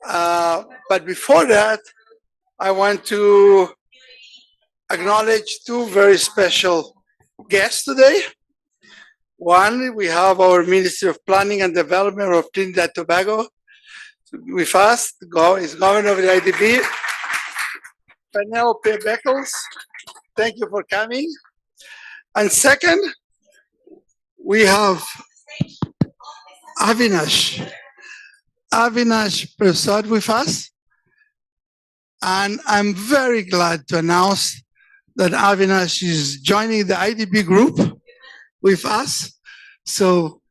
But before that, I want to acknowledge two very special guests today. One, we have our Minister of Planning and Development of Trinidad and Tobago with us, is Governor of the IDB, Penelope Beckles. Thank you for coming. And second, we have Avinash Prasad with us. And I'm very glad to announce that Avinash is joining the IDB group with us. So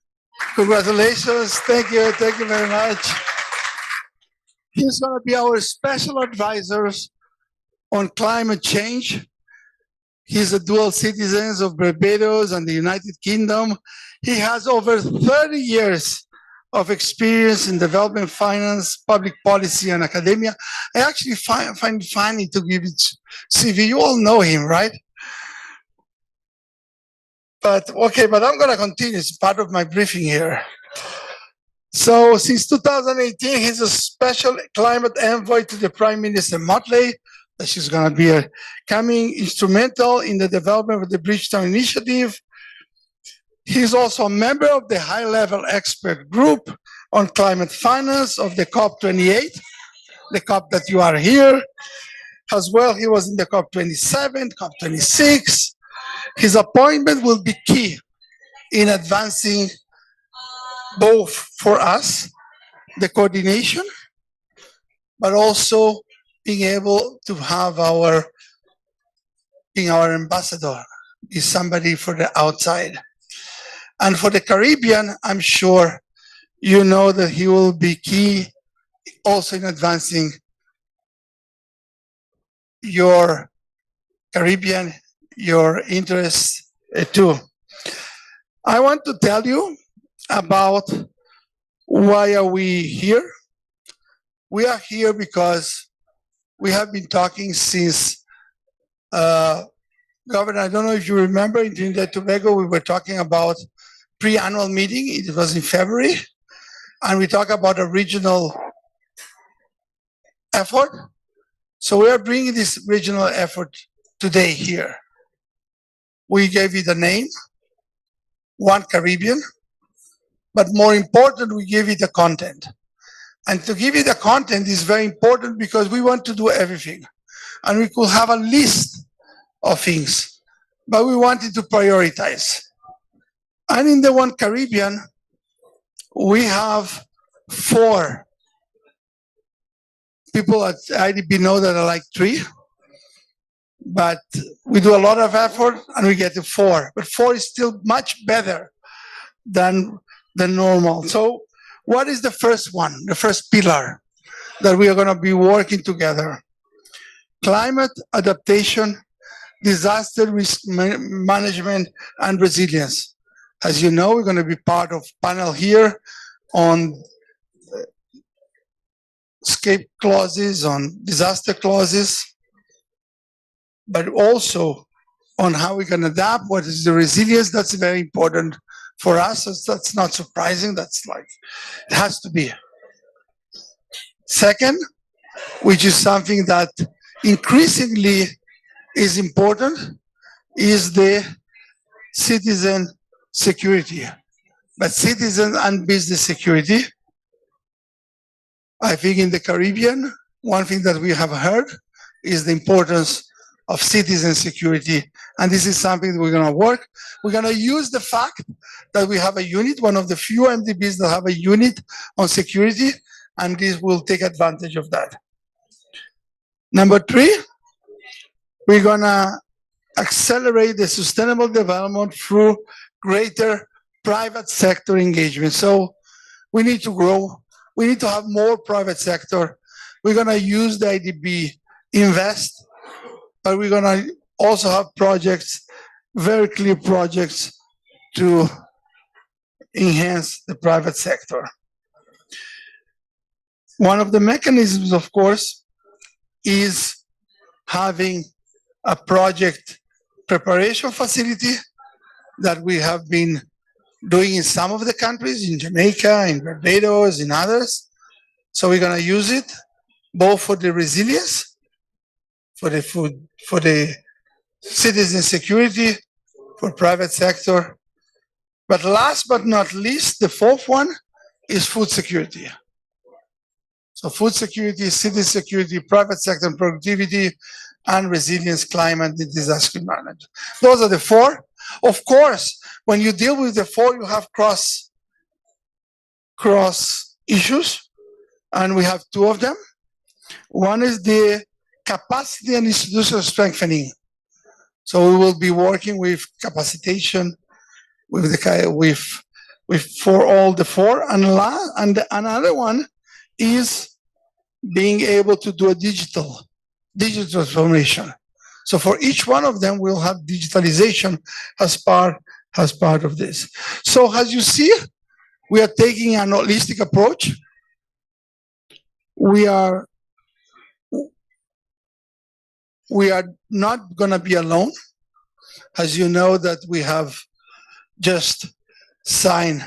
congratulations, thank you very much. He's going to be our special advisor on climate change. He's a dual citizen of Barbados and the United Kingdom. He has over 30 years of experience in development finance, public policy, and academia. I actually find it funny to give it CV. You all know him, right? But I'm going to continue. It's part of my briefing here. So since 2018, he's a special climate envoy to the Prime Minister Motley. She's going to be coming instrumental in the development of the Bridgetown Initiative. He's also a member of the high-level expert group on climate finance of the COP28, the COP that you are here. As well, he was in the COP27, COP26. His appointment will be key in advancing both for us, the coordination, but also being able to have being our ambassador, is somebody for the outside. And for the Caribbean, I'm sure you know that he will be key also in advancing your Caribbean, your interests too. I want to tell you about why are we here. We are here because we have been talking since Governor, I don't know if you remember, in Trinidad and Tobago, we were talking about pre-annual meeting. It was in February. And we talk about a regional effort. So we are bringing this regional effort today here. We gave it a name, One Caribbean. But more important, we give it a content. And to give it a content is very important because we want to do everything. And we could have a list of things, but we wanted to prioritize. And in the One Caribbean, we have 4 people at IDB know that I like 3, but we do a lot of effort and we get to 4. But 4 is still much better than the normal. So what is the first one, the first pillar that we are going to be working together? Climate adaptation, disaster risk management, and resilience. As you know, we're going to be part of panel here on escape clauses, on disaster clauses, but also on how we can adapt, what is the resilience. That's very important for us. That's not surprising. That's like, it has to be. Second, which is something that increasingly is important, is the citizen security. But citizen and business security, I think in the Caribbean, one thing that we have heard is the importance of citizen security. And this is something that we're going to work. We're going to use the fact that we have a unit, one of the few MDBs that have a unit on security, and this will take advantage of that. Number 3, we're going to accelerate the sustainable development through greater private sector engagement. So we need to grow. We need to have more private sector. We're going to use the IDB Invest, but we're going to also have projects, very clear projects to enhance the private sector. One of the mechanisms, of course, is having a project preparation facility that we have been doing in some of the countries, in Jamaica, in Barbados, in others. So we're going to use it both for the resilience, for the food, for the citizen security, for private sector. But last but not least, the fourth one is food security. So food security, city security, private sector productivity, and resilience, climate, and disaster management. Those are the four. Of course, when you deal with the four, you have cross issues, and we have two of them. One is the capacity and institutional strengthening. So we will be working with capacitation, with for all the four, and another one is being able to do a digital transformation. So for each one of them, we'll have digitalization as part of this. So as you see, we are taking an holistic approach. We are not going to be alone. As you know, that we have just signed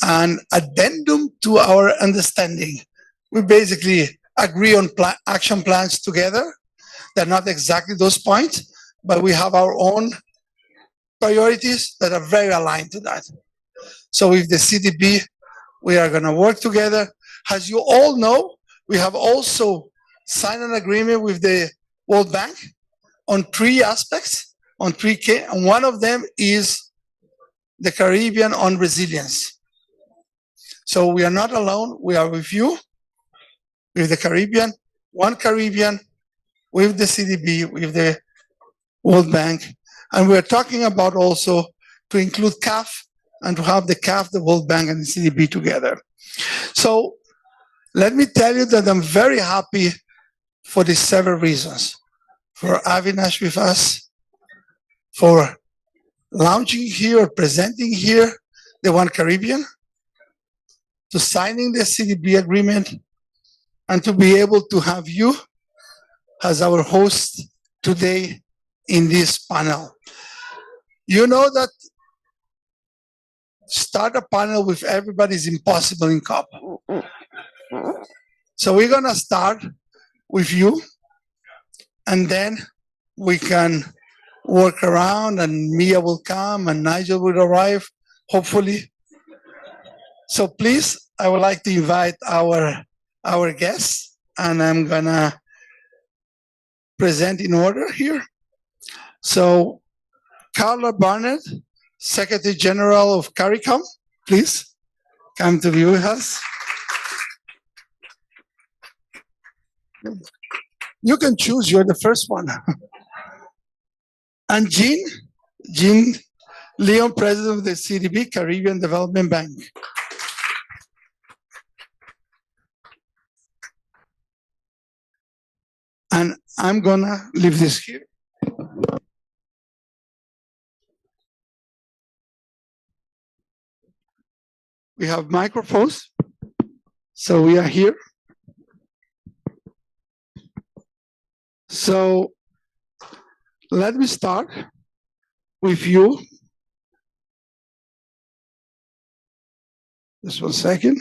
an addendum to our understanding. We basically agree on action plans together. They're not exactly those points, but we have our own priorities that are very aligned to that. So with the CDB, we are going to work together. As you all know, we have also signed an agreement with the World Bank on three aspects, on 3K, and one of them is the Caribbean on resilience. So we are not alone. We are with you, with the Caribbean, one Caribbean, with the CDB, with the World Bank. And we're talking about also to include CAF and to have the CAF, the World Bank, and the CDB together. So let me tell you that I'm very happy for these several reasons. For Avinash with us, for launching here, presenting here the One Caribbean, to signing the CDB agreement, and to be able to have you as our host today in this panel. You know that start a panel with everybody is impossible in COP. So we're going to start with you, and then we can work around, and Mia will come, and Nigel will arrive, hopefully. So please, I would like to invite our guests, and I'm going to present in order here. So Carla Barnett, Secretary General of CARICOM, please come to be with us. You can choose, you're the first one. And Jean Leon, President of the CDB, Caribbean Development Bank. And I'm gonna leave this here. We have microphones, so we are here. So let me start with you. Just 1 second.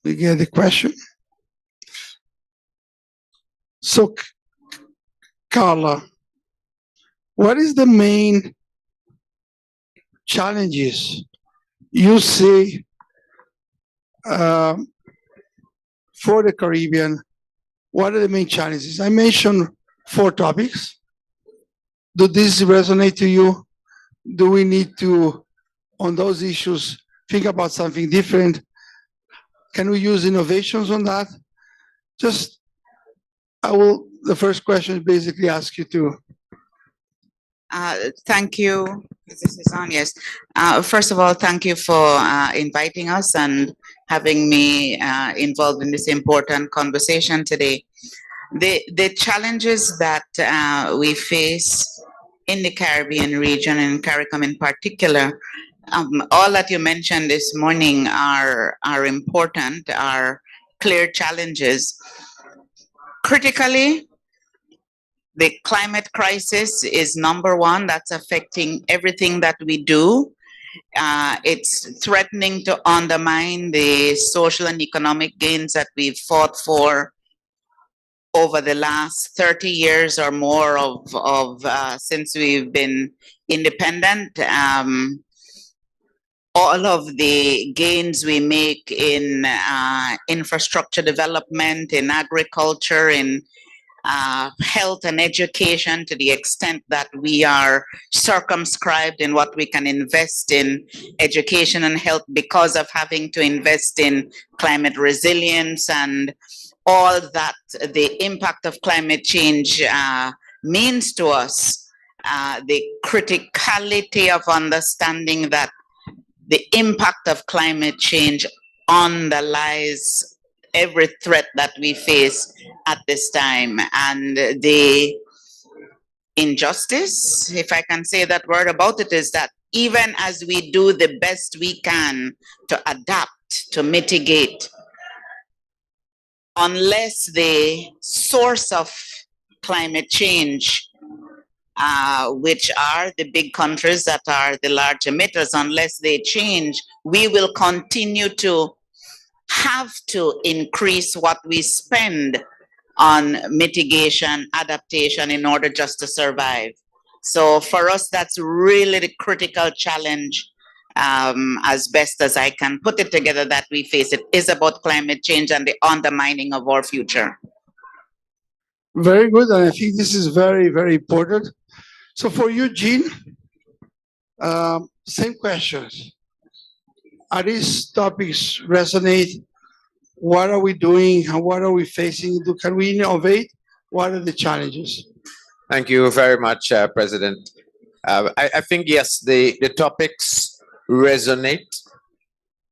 We get the question. So, Carla, what is the main challenges you see for the Caribbean? What are the main challenges? I mentioned 4 topics. Do these resonate to you? Do we need to, on those issues, think about something different? Can we use innovations on that? The first question is basically ask you to. Thank you. This is on, yes. First of all, thank you for inviting us and having me involved in this important conversation today. The challenges that we face in the Caribbean region and CARICOM in particular, all that you mentioned this morning are important, are clear challenges. Critically, the climate crisis is number one. That's affecting everything that we do. It's threatening to undermine the social and economic gains that we've fought for over the last 30 years or more of since we've been independent. All of the gains we make in infrastructure development, in agriculture, in health and education, to the extent that we are circumscribed in what we can invest in education and health because of having to invest in climate resilience and all that the impact of climate change means to us, the criticality of understanding that the impact of climate change underlies every threat that we face at this time, and the injustice, if I can say that word about it, is that even as we do the best we can to adapt, to mitigate, unless the source of climate change, which are the big countries that are the large emitters, unless they change, we will continue to have to increase what we spend on mitigation, adaptation in order just to survive. So for us, that's really the critical challenge, as best as I can put it together, that we face. It is about climate change and the undermining of our future. Very good, and I think this is very, very important. So for you, Jean, same questions. Are these topics resonate? What are we doing? What are we facing? Can we innovate? What are the challenges? Thank you very much, President. I think, yes, the topics resonate,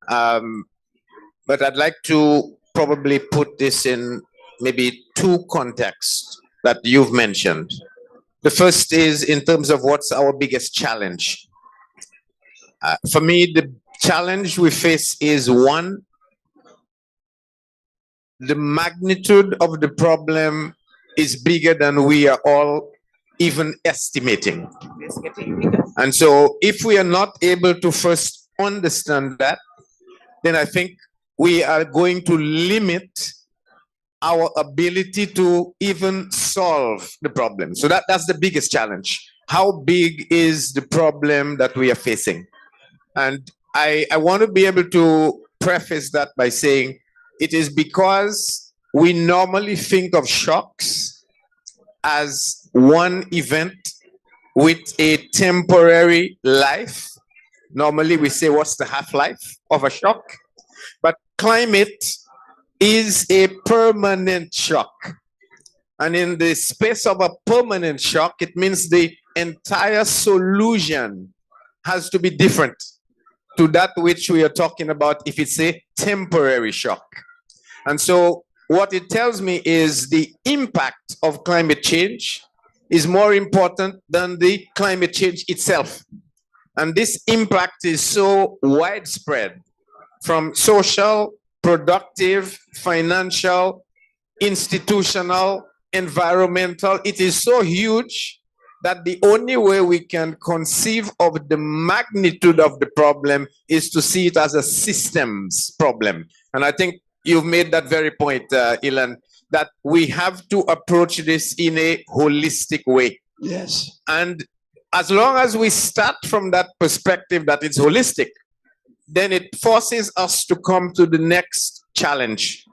but I'd like to probably put this in maybe two contexts that you've mentioned. The first is in terms of what's our biggest challenge. For me, the challenge we face is one, the magnitude of the problem is bigger than we are all even estimating. It's getting bigger. And so if we are not able to first understand that, then I think we are going to limit our ability to even solve the problem. So that's the biggest challenge. How big is the problem that we are facing? And I want to be able to preface that by saying it is because we normally think of shocks as one event with a temporary life. Normally we say, what's the half-life of a shock? But climate is a permanent shock. And in the space of a permanent shock, it means the entire solution has to be different to that which we are talking about if it's a temporary shock. And so what it tells me is the impact of climate change is more important than the climate change itself. And this impact is so widespread, from social, productive, financial, institutional, environmental. It is so huge that the only way we can conceive of the magnitude of the problem is to see it as a systems problem. And I think you've made that very point, Ilan, that we have to approach this in a holistic way. Yes. And as long as we start from that perspective that it's holistic, then it forces us to come to the next challenge.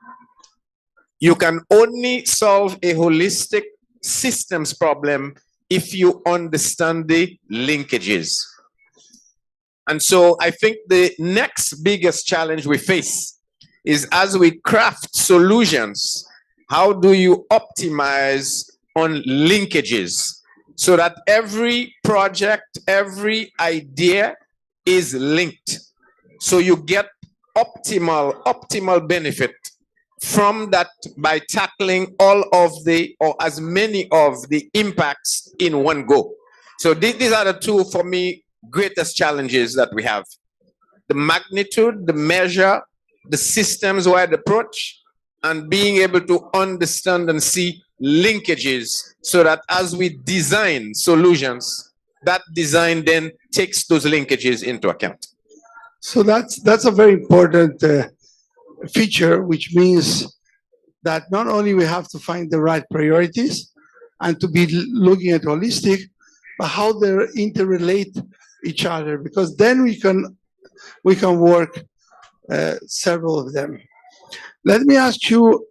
You can only solve a holistic systems problem if you understand the linkages. And so I think the next biggest challenge we face is, as we craft solutions, how do you optimize on linkages so that every project, every idea is linked, so you get optimal benefit from that by tackling all of the, or as many of the impacts in one go. So these are the two, for me, greatest challenges that we have: the magnitude, the measure, the systems-wide approach, and being able to understand and see linkages so that as we design solutions, that design then takes those linkages into account. So that's a very important feature, which means that not only we have to find the right priorities and to be looking at holistic, but how they interrelate each other, because then we can work several of them. Let me ask you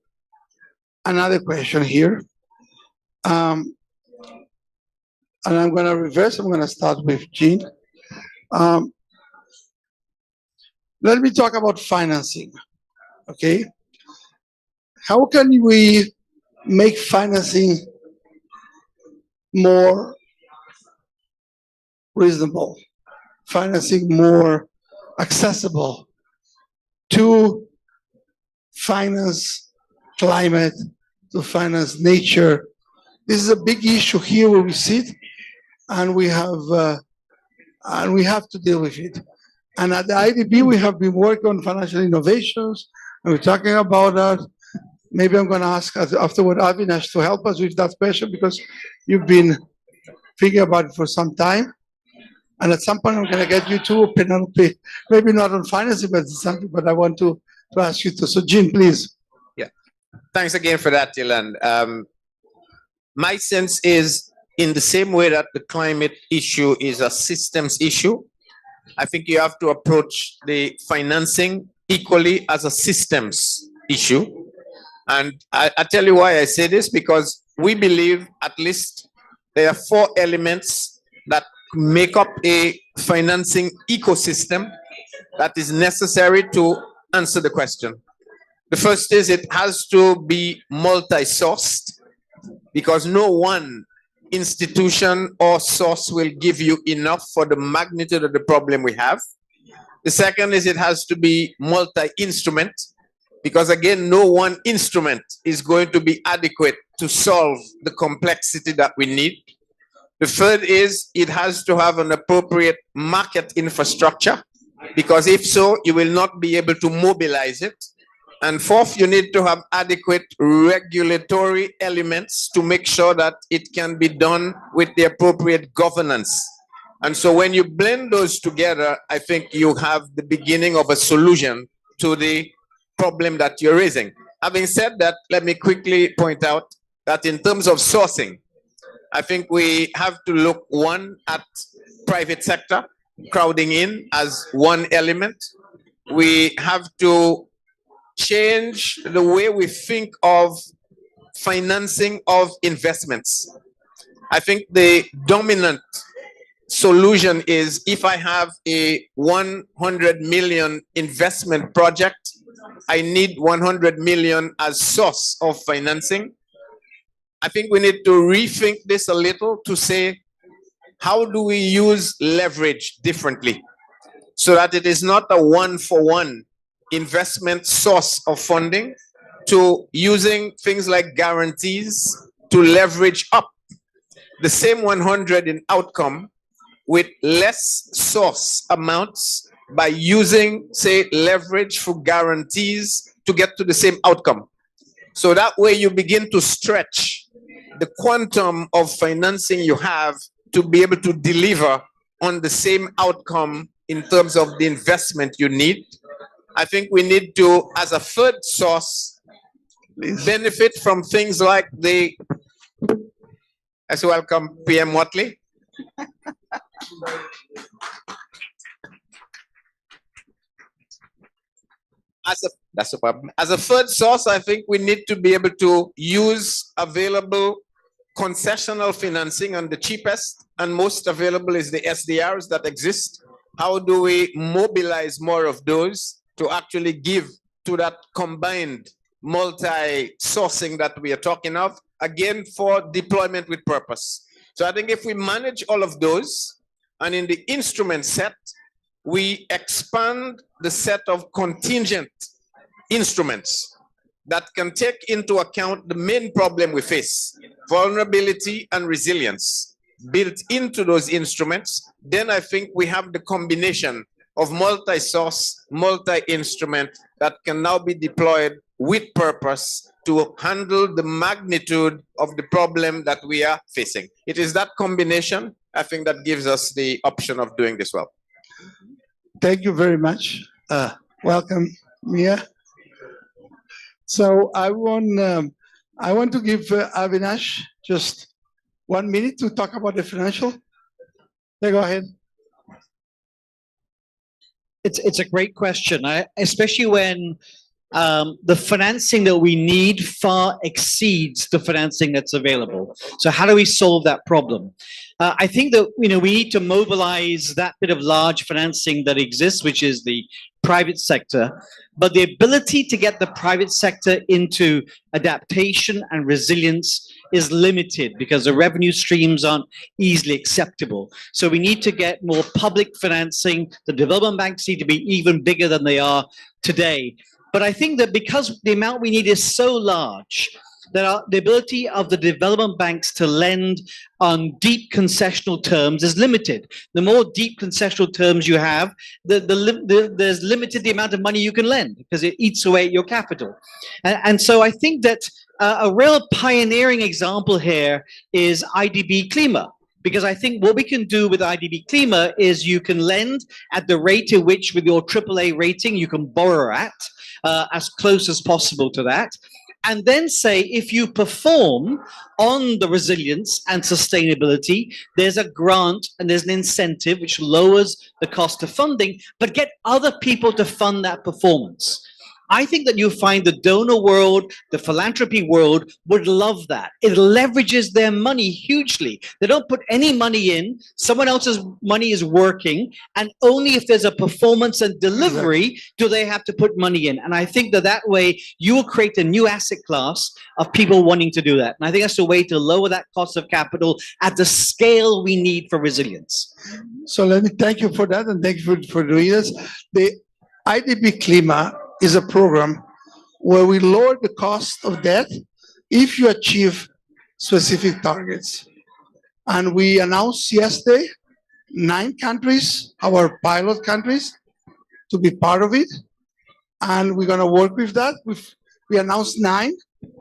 another question here. And I'm going to reverse. I'm going to start with Jean. Let me talk about financing. Okay. How can we make financing more reasonable, financing more accessible to finance climate, to finance nature? This is a big issue here where we sit, and we have to deal with it. And at the IDB, we have been working on financial innovations, and we're talking about that. Maybe I'm going to ask afterward Avinash to help us with that question, because you've been thinking about it for some time. And at some point, I'm going to get you to Penelope, maybe not on financing, but something. But I want to ask you to. So, Jean, please. Yeah. Thanks again for that, Dylan. My sense is, in the same way that the climate issue is a systems issue, I think you have to approach the financing equally as a systems issue. And I tell you why I say this, because we believe at least there are 4 elements that make up a financing ecosystem that is necessary to answer the question. The first is it has to be multi-sourced, because no one institution or source will give you enough for the magnitude of the problem we have. The second is it has to be multi-instrument, because again, no one instrument is going to be adequate to solve the complexity that we need. The third is it has to have an appropriate market infrastructure, because if so, you will not be able to mobilize it. And fourth, you need to have adequate regulatory elements to make sure that it can be done with the appropriate governance. And so when you blend those together, I think you have the beginning of a solution to the problem that you're raising. Having said that, let me quickly point out that in terms of sourcing, I think we have to look, one, at private sector crowding in as one element. We have to change the way we think of financing of investments. I think the dominant solution is, if I have a 100 million investment project, I need 100 million as source of financing. I think we need to rethink this a little to say, how do we use leverage differently so that it is not a one-for-one investment source of funding, to using things like guarantees to leverage up the same 100 in outcome with less source amounts by using, say, leverage for guarantees to get to the same outcome. So that way you begin to stretch the quantum of financing you have to be able to deliver on the same outcome in terms of the investment you need. I think we need to, as a third source, benefit from things like the, as welcome PM Watley. That's a problem. As a third source, I think we need to be able to use available concessional financing, and the cheapest and most available is the SDRs that exist. How do we mobilize more of those to actually give to that combined multi-sourcing that we are talking of, again, for deployment with purpose? So I think if we manage all of those, and in the instrument set, we expand the set of contingent instruments that can take into account the main problem we face, vulnerability and resilience, built into those instruments, then I think we have the combination of multi-source, multi-instrument that can now be deployed with purpose to handle the magnitude of the problem that we are facing. It is that combination I think that gives us the option of doing this well. Thank you very much. Welcome, Mia. So I want to give Avinash just 1 minute to talk about the financial. Yeah, go ahead. It's a great question, especially when the financing that we need far exceeds the financing that's available. So how do we solve that problem? I think that we need to mobilize that bit of large financing that exists, which is the private sector, but the ability to get the private sector into adaptation and resilience is limited because the revenue streams aren't easily acceptable. So we need to get more public financing. The development banks need to be even bigger than they are today. But I think that because the amount we need is so large, that the ability of the development banks to lend on deep concessional terms is limited. The more deep concessional terms you have, there's limited the amount of money you can lend because it eats away at your capital. And so I think that a real pioneering example here is IDB Klima. Because I think what we can do with IDB Klima is you can lend at the rate at which with your AAA rating you can borrow at, as close as possible to that. And then say, if you perform on the resilience and sustainability, there's a grant and there's an incentive which lowers the cost of funding, but get other people to fund that performance. I think that you'll find the donor world, the philanthropy world would love that. It leverages their money hugely. They don't put any money in, someone else's money is working, and only if there's a performance and delivery do they have to put money in. And I think that that way you will create a new asset class of people wanting to do that. And I think that's a way to lower that cost of capital at the scale we need for resilience. So let me thank you for that, and thank you for doing this. The IDB Klima is a program where we lower the cost of debt if you achieve specific targets. And we announced yesterday 9 countries, our pilot countries, to be part of it. And we're going to work with that. We announced 9,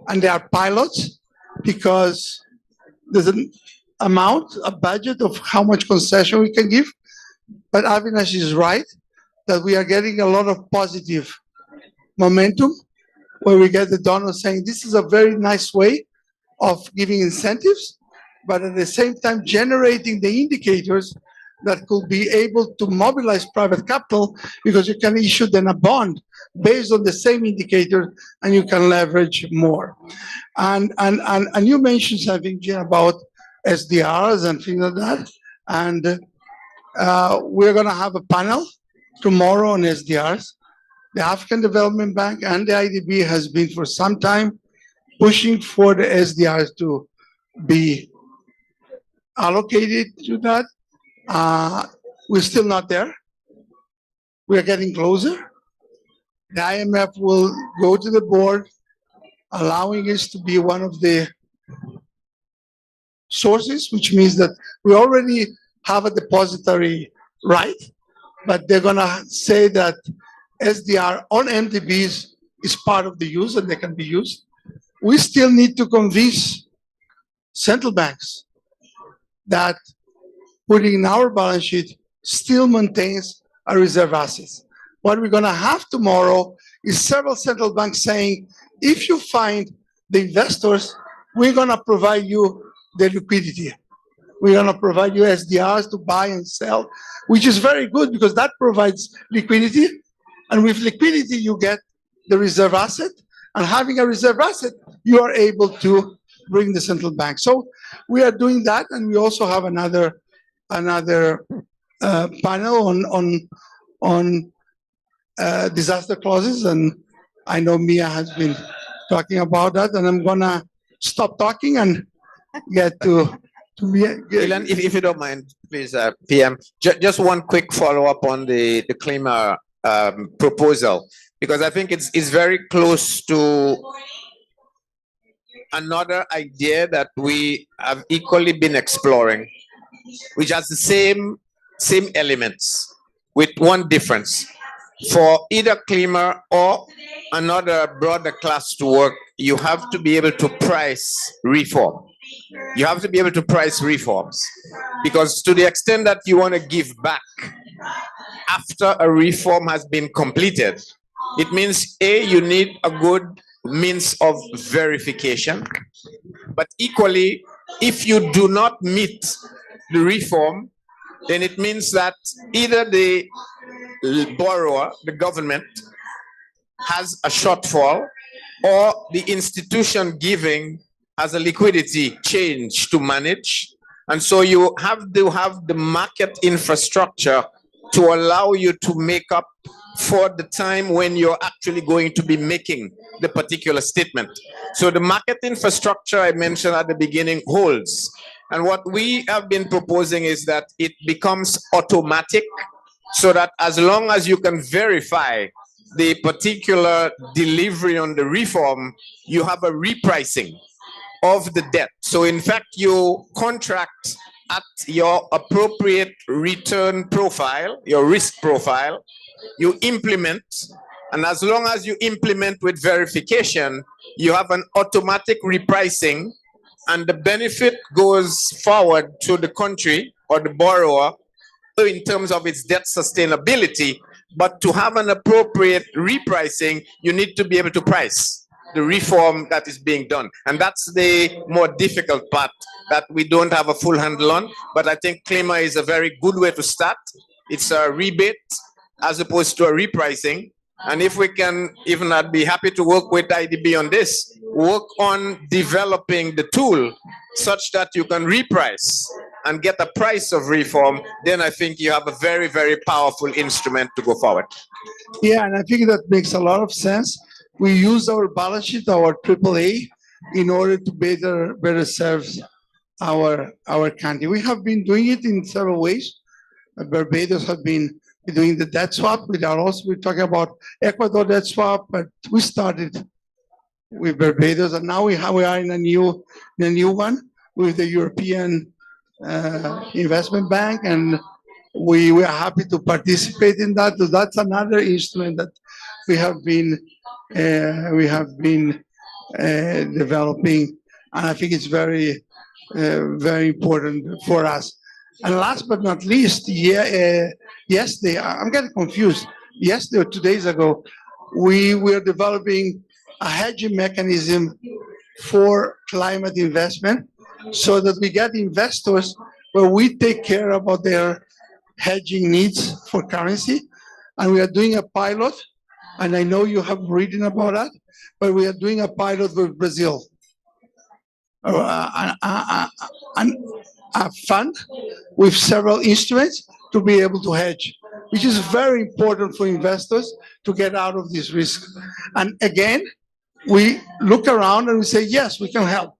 and they are pilots because there's an amount, a budget of how much concession we can give. But Avinash is right that we are getting a lot of positive momentum where we get the donors saying this is a very nice way of giving incentives, but at the same time generating the indicators that could be able to mobilize private capital because you can issue then a bond based on the same indicator and you can leverage more. And you mentioned something, Jim, about SDRs and things like that. And we're going to have a panel tomorrow on SDRs. The African Development Bank and the IDB has been for some time pushing for the SDRs to be allocated to that. We're still not there. We're getting closer. The IMF will go to the board, allowing us to be one of the sources, which means that we already have a depository right, but they're going to say that SDR on MDBs is part of the use and they can be used. We still need to convince central banks that putting in our balance sheet still maintains a reserve assets. What we're going to have tomorrow is several central banks saying, if you find the investors, we're going to provide you the liquidity. We're going to provide you SDRs to buy and sell, which is very good because that provides liquidity. And with liquidity, you get the reserve asset. And having a reserve asset, you are able to bring the central bank. So we are doing that. And we also have another panel on disaster clauses. And I know Mia has been talking about that. And I'm going to stop talking and get to Mia. Ilan, if you don't mind, please, PM, just one quick follow-up on the Klima proposal, because I think it's very close to another idea that we have equally been exploring, which has the same elements with one difference. For either Klima or another broader class to work, you have to be able to price reform. You have to be able to price reforms, because to the extent that you want to give back after a reform has been completed, it means A, you need a good means of verification, but equally, if you do not meet the reform, then it means that either the borrower, the government, has a shortfall, or the institution giving has a liquidity change to manage. And so you have to have the market infrastructure to allow you to make up for the time when you're actually going to be making the particular statement. So the market infrastructure I mentioned at the beginning holds. And what we have been proposing is that it becomes automatic, so that as long as you can verify the particular delivery on the reform, you have a repricing of the debt. So in fact, you contract at your appropriate return profile, your risk profile, you implement, and as long as you implement with verification, you have an automatic repricing, and the benefit goes forward to the country or the borrower in terms of its debt sustainability. But to have an appropriate repricing, you need to be able to price the reform that is being done. And that's the more difficult part that we don't have a full handle on. But I think CLIMA is a very good way to start. It's a rebate as opposed to a repricing. And if we can, even I'd be happy to work with IDB on this, work on developing the tool such that you can reprice and get a price of reform, then I think you have a very, very powerful instrument to go forward. Yeah, and I think that makes a lot of sense. We use our balance sheet, our AAA, in order to better serve our country. We have been doing it in several ways. Barbados have been doing the debt swap. We're talking about Ecuador debt swap, but we started with Barbados, and now we are in a new one with the European Investment Bank, and we are happy to participate in that. So that's another instrument that we have been developing, and I think it's very important for us. And last but not least, yesterday, I'm getting confused. Yesterday or 2 days ago, we were developing a hedging mechanism for climate investment, so that we get investors where we take care about their hedging needs for currency. And we are doing a pilot, and I know you have written about that, but we are doing a pilot with Brazil. A fund with several instruments to be able to hedge, which is very important for investors to get out of this risk. And again, we look around and we say, yes, we can help.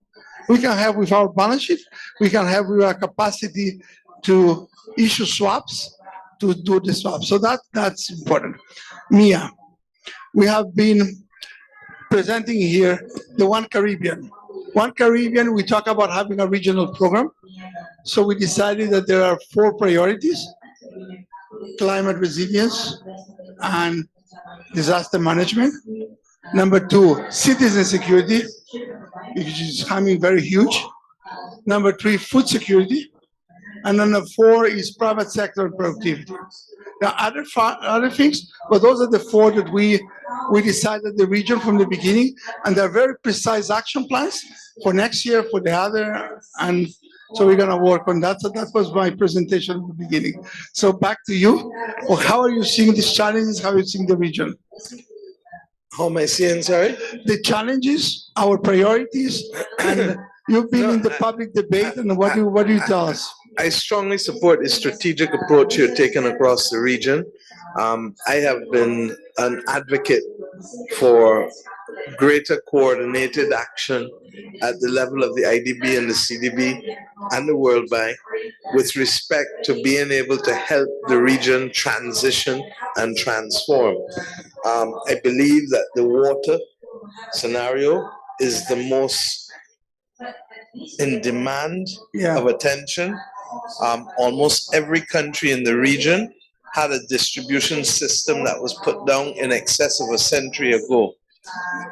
We can help with our balance sheet. We can help with our capacity to issue swaps, to do the swap. So that's important. Mia, we have been presenting here the One Caribbean. One Caribbean, we talk about having a regional program. So we decided that there are 4 priorities: climate resilience and disaster management. Number 2, citizen security, which is becoming very huge. Number 3, food security. And number 4 is private sector productivity. There are other things, but those are the 4 that we decided the region from the beginning, and they're very precise action plans for next year, for the other, and so we're going to work on that. So that was my presentation at the beginning. So back to you. Well, how are you seeing these challenges? How are you seeing the region? How am I seeing, sorry? The challenges, our priorities, and you've been in the public debate, and what do you tell us? I strongly support the strategic approach you're taking across the region. I have been an advocate for greater coordinated action at the level of the IDB and the CDB and the World Bank with respect to being able to help the region transition and transform. I believe that the water scenario is the most in demand of attention. Almost every country in the region had a distribution system that was put down in excess of a century ago.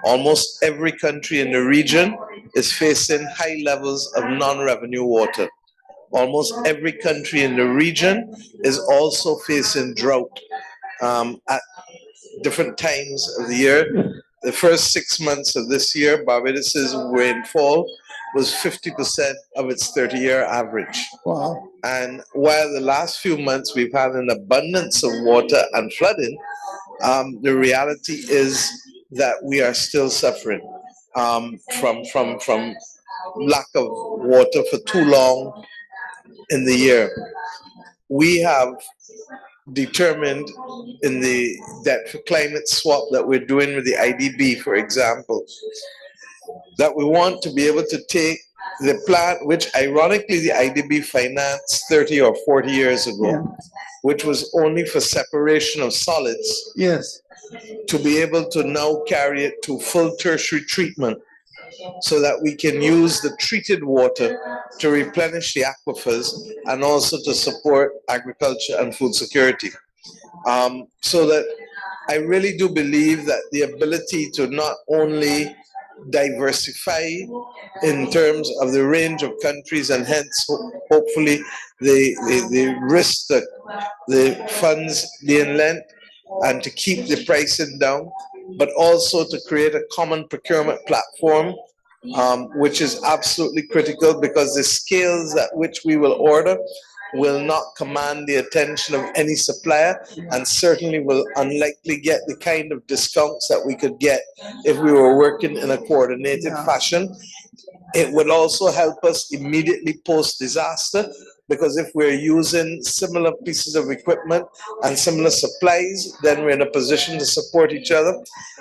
Almost every country in the region is facing high levels of non-revenue water. Almost every country in the region is also facing drought at different times of the year. The first 6 months of this year, Barbados's rainfall was 50% of its 30-year average. Wow. And while the last few months we've had an abundance of water and flooding, the reality is that we are still suffering from lack of water for too long in the year. We have determined in the debt for climate swap that we're doing with the IDB, for example, that we want to be able to take the plant, which ironically the IDB financed 30 or 40 years ago, Yeah. which was only for separation of solids, Yes. to be able to now carry it to full tertiary treatment so that we can use the treated water to replenish the aquifers and also to support agriculture and food security. So that I really do believe that the ability to not only diversify in terms of the range of countries and hence hopefully the risk that the funds being lent and to keep the pricing down, but also to create a common procurement platform, which is absolutely critical because the scales at which we will order will not command the attention of any supplier and certainly will unlikely get the kind of discounts that we could get if we were working in a coordinated fashion. It would also help us immediately post-disaster because if we're using similar pieces of equipment and similar supplies, then we're in a position to support each other.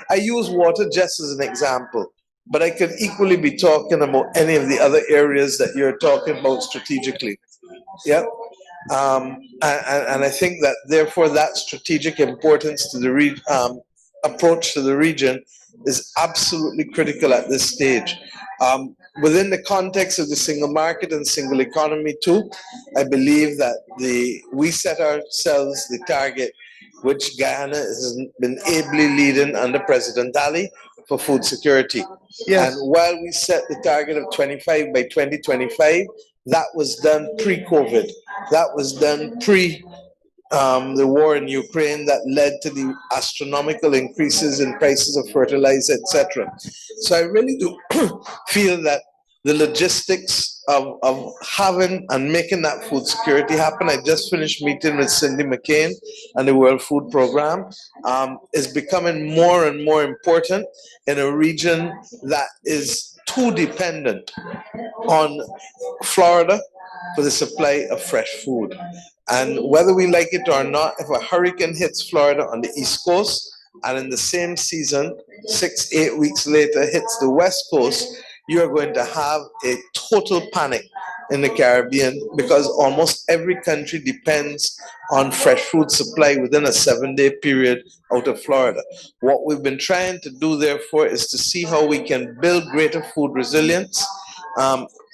I use water just as an example, but I could equally be talking about any of the other areas that you're talking about strategically. Yep. And I think that therefore that strategic importance to the approach to the region is absolutely critical at this stage. Within the context of the single market and single economy too, I believe that we set ourselves the target, which Guyana has been ably leading under President Ali for food security. Yes. And while we set the target of 25 by 2025, that was done pre-COVID. That was done pre the war in Ukraine that led to the astronomical increases in prices of fertilizer, etc. So I really do feel that the logistics of having and making that food security happen. I just finished meeting with Cindy McCain and the World Food Program is becoming more and more important in a region that is too dependent on Florida for the supply of fresh food. And whether we like it or not, if a hurricane hits Florida on the East Coast and in the same season, 6-8 weeks later, hits the West Coast, you're going to have a total panic in the Caribbean because almost every country depends on fresh food supply within a 7-day period out of Florida. What we've been trying to do, therefore, is to see how we can build greater food resilience,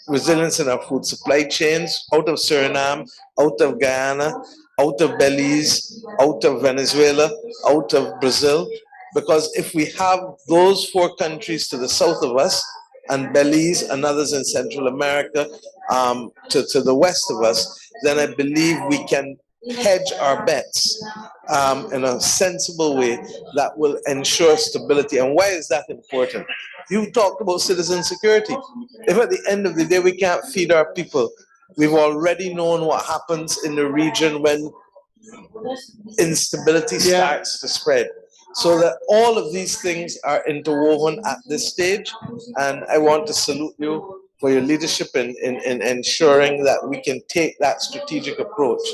resilience in our food supply chains out of Suriname, out of Guyana, out of Belize, out of Venezuela, out of Brazil. Because if we have those 4 countries to the south of us, and Belize and others in Central America to the west of us, then I believe we can hedge our bets in a sensible way that will ensure stability. And why is that important? You talked about citizen security. If at the end of the day we can't feed our people, we've already known what happens in the region when instability starts to spread. So that all of these things are interwoven at this stage. And I want to salute you for your leadership in ensuring that we can take that strategic approach.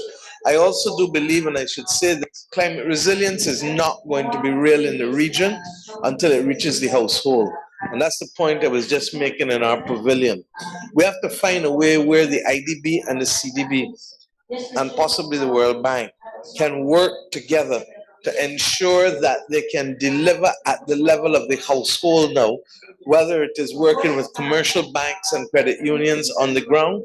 I also do believe, and I should say, that climate resilience is not going to be real in the region until it reaches the household. And that's the point I was just making in our pavilion. We have to find a way where the IDB and the CDB and possibly the World Bank can work together to ensure that they can deliver at the level of the household now, whether it is working with commercial banks and credit unions on the ground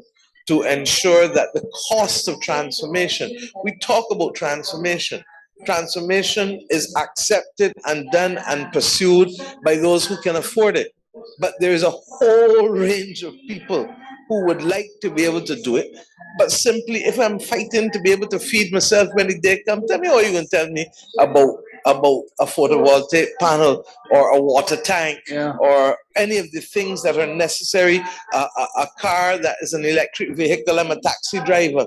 to ensure that the cost of transformation, we talk about transformation, transformation is accepted and done and pursued by those who can afford it. But there is a whole range of people who would like to be able to do it. But simply, if I'm fighting to be able to feed myself when the day comes, tell me all you can tell me about a photovoltaic panel or a water tank or any of the things that are necessary. A car that is an electric vehicle. I'm a taxi driver.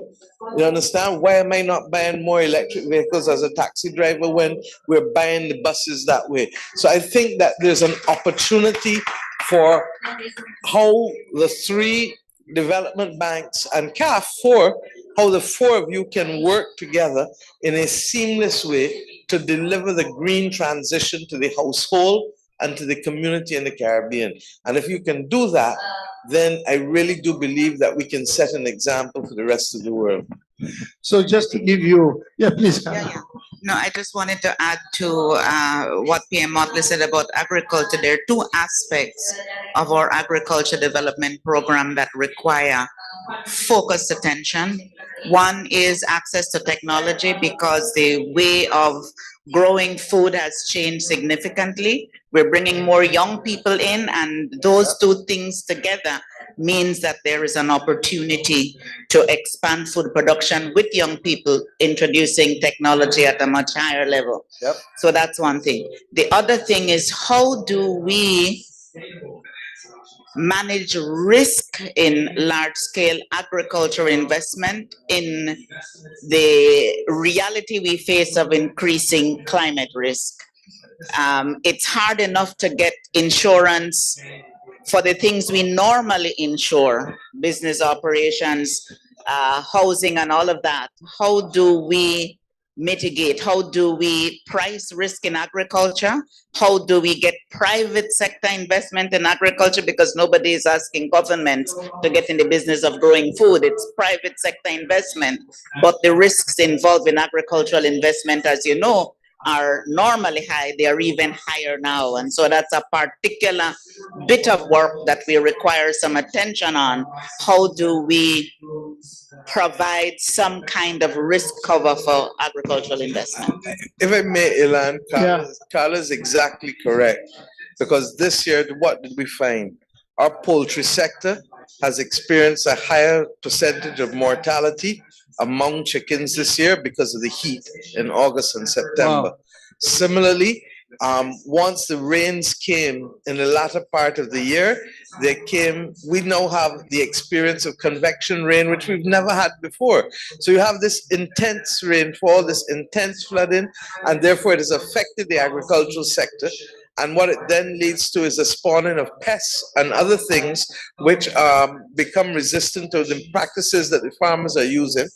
You understand? Why am I not buying more electric vehicles as a taxi driver when we're buying the buses that way? So I think that there's an opportunity for how the three development banks and CAF, how the four of you can work together in a seamless way to deliver the green transition to the household and to the community in the Caribbean. And if you can do that, then I really do believe that we can set an example for the rest of the world. So just to give you, yeah, please. Yeah. No, I just wanted to add to what PM Motley said about agriculture. There are two aspects of our agriculture development program that require focused attention. One is access to technology, because the way of growing food has changed significantly. We're bringing more young people in, and those two things together means that there is an opportunity to expand food production with young people, introducing technology at a much higher level. Yep. So that's one thing. The other thing is, how do we manage risk in large-scale agricultural investment in the reality we face of increasing climate risk? It's hard enough to get insurance for the things we normally insure, business operations, housing, and all of that. How do we mitigate? How do we price risk in agriculture? How do we get private sector investment in agriculture? Because nobody is asking governments to get in the business of growing food. It's private sector investment. But the risks involved in agricultural investment, as you know, are normally high. They are even higher now. And so that's a particular bit of work that we require some attention on. How do we provide some kind of risk cover for agricultural investment? If I may, Ilan, Carla is exactly correct. Because this year, what did we find? Our poultry sector has experienced a higher percentage of mortality among chickens this year because of the heat in August and September. Wow. Similarly, once the rains came in the latter part of the year, we now have the experience of convection rain, which we've never had before. So you have this intense rainfall, this intense flooding, and therefore it has affected the agricultural sector. And what it then leads to is the spawning of pests and other things which become resistant to the practices that the farmers are using.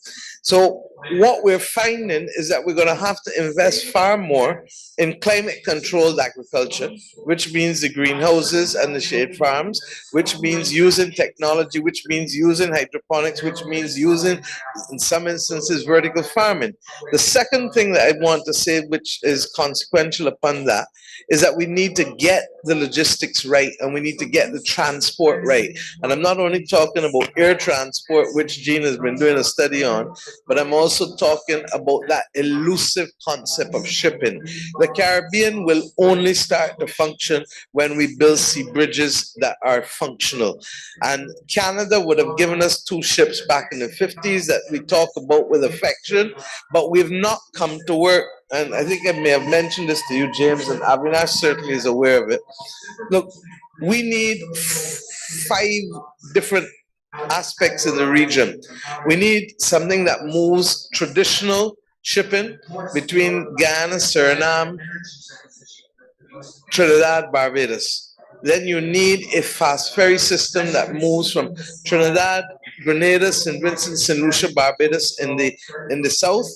So what we're finding is that we're going to have to invest far more in climate-controlled agriculture, which means the greenhouses and the shade farms, which means using technology, which means using hydroponics, which means using, in some instances, vertical farming. The second thing that I want to say, which is consequential upon that, is that we need to get the logistics right and we need to get the transport right. And I'm not only talking about air transport, which Jean has been doing a study on, but I'm also talking about that elusive concept of shipping. The Caribbean will only start to function when we build sea bridges that are functional. And Canada would have given us 2 ships back in the 50s that we talk about with affection, but we've not come to work. And I think I may have mentioned this to you, James, and Avinash certainly is aware of it. Look, we need 5 different aspects in the region. We need something that moves traditional shipping between Guyana, Suriname, Trinidad, Barbados. Then you need a fast ferry system that moves from Trinidad, Grenada, St. Vincent, St. Lucia, Barbados in the south.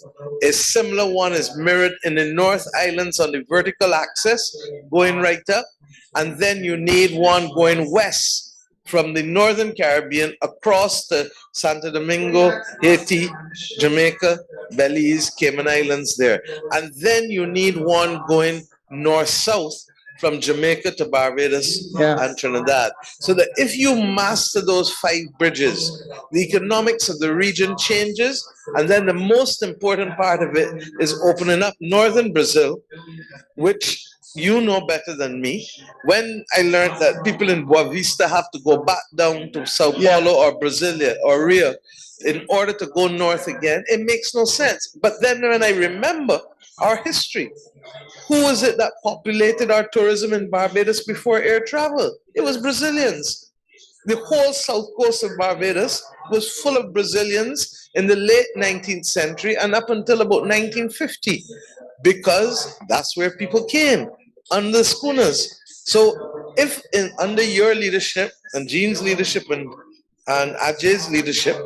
A similar one is mirrored in the North Islands on the vertical axis, going right up. And then you need one going west from the Northern Caribbean across to Santo Domingo, Haiti, Jamaica, Belize, Cayman Islands there. And then you need one going north-south from Jamaica to Barbados Yeah. and Trinidad. So that if you master those 5 bridges, the economics of the region changes. And then the most important part of it is opening up northern Brazil, which you know better than me. When I learned that people in Boa Vista have to go back down to Sao Paulo or Brasilia or Rio in order to go north again, it makes no sense. But then when I remember our history, who was it that populated our tourism in Barbados before air travel? It was Brazilians. The whole south coast of Barbados was full of Brazilians in the late 19th century and up until about 1950, because that's where people came, under schooners. So if under your leadership and Jean's leadership and Ajay's leadership,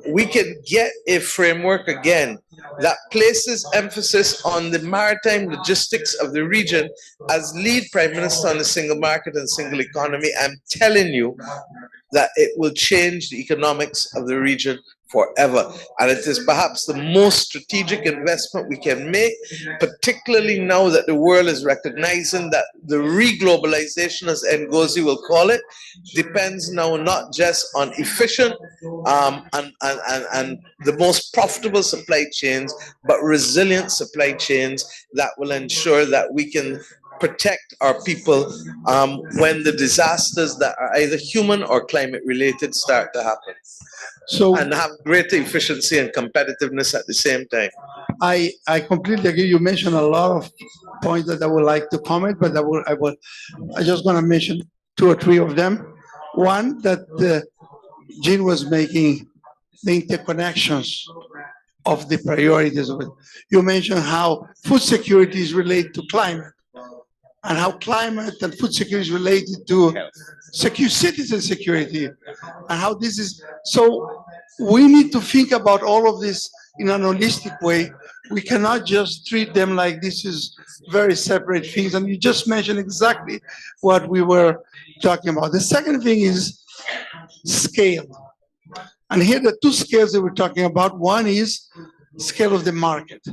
we can get a framework again that places emphasis on the maritime logistics of the region as lead prime minister on the single market and single economy. I'm telling you that it will change the economics of the region forever. And it is perhaps the most strategic investment we can make, particularly now that the world is recognizing that the re-globalization, as Ngozi will call it, depends now not just on efficient and the most profitable supply chains, but resilient supply chains that will ensure that we can protect our people when the disasters that are either human or climate related start to happen, So and have greater efficiency and competitiveness at the same time. I completely agree. You mentioned a lot of points that I would like to comment, but I just going to mention 2 or 3 of them. One that Jean was making, the interconnections of the priorities of it. You mentioned how food security is related to climate, and how climate and food security is related to citizen security, and how this is so. We need to think about all of this in an holistic way. We cannot just treat them like this is very separate things. And you just mentioned exactly what we were talking about. The second thing is scale. And here the 2 scales that we're talking about. One is scale of the market.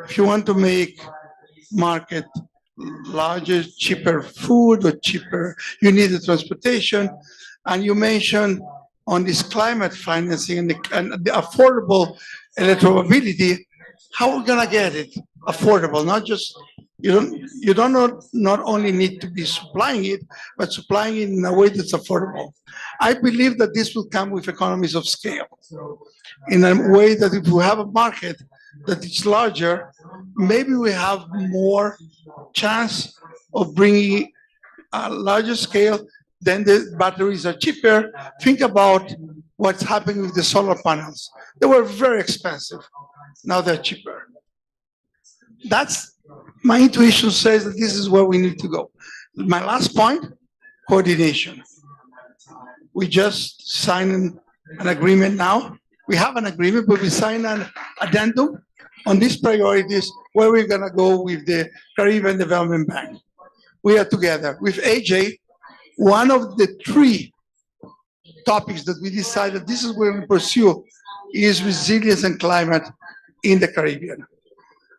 If you want to make market larger, cheaper food or cheaper, you need the transportation. And you mentioned on this climate financing and the affordable electromobility, how we're gonna get it affordable, not just you don't not only need to be supplying it, but supplying it in a way that's affordable. I believe that this will come with economies of scale in a way that if we have a market that is larger, maybe we have more chance of bringing a larger scale. Then the batteries are cheaper. Think about what's happening with the solar panels. They were very expensive. Now they're cheaper. That's my intuition says that this is where we need to go. My last point, coordination. We just signed an agreement now. We have an agreement, but we signed an addendum on these priorities where we're gonna go with the Caribbean Development Bank. We are together with AJ. One of the 3 topics that we decided this is where we pursue is resilience and climate in the Caribbean.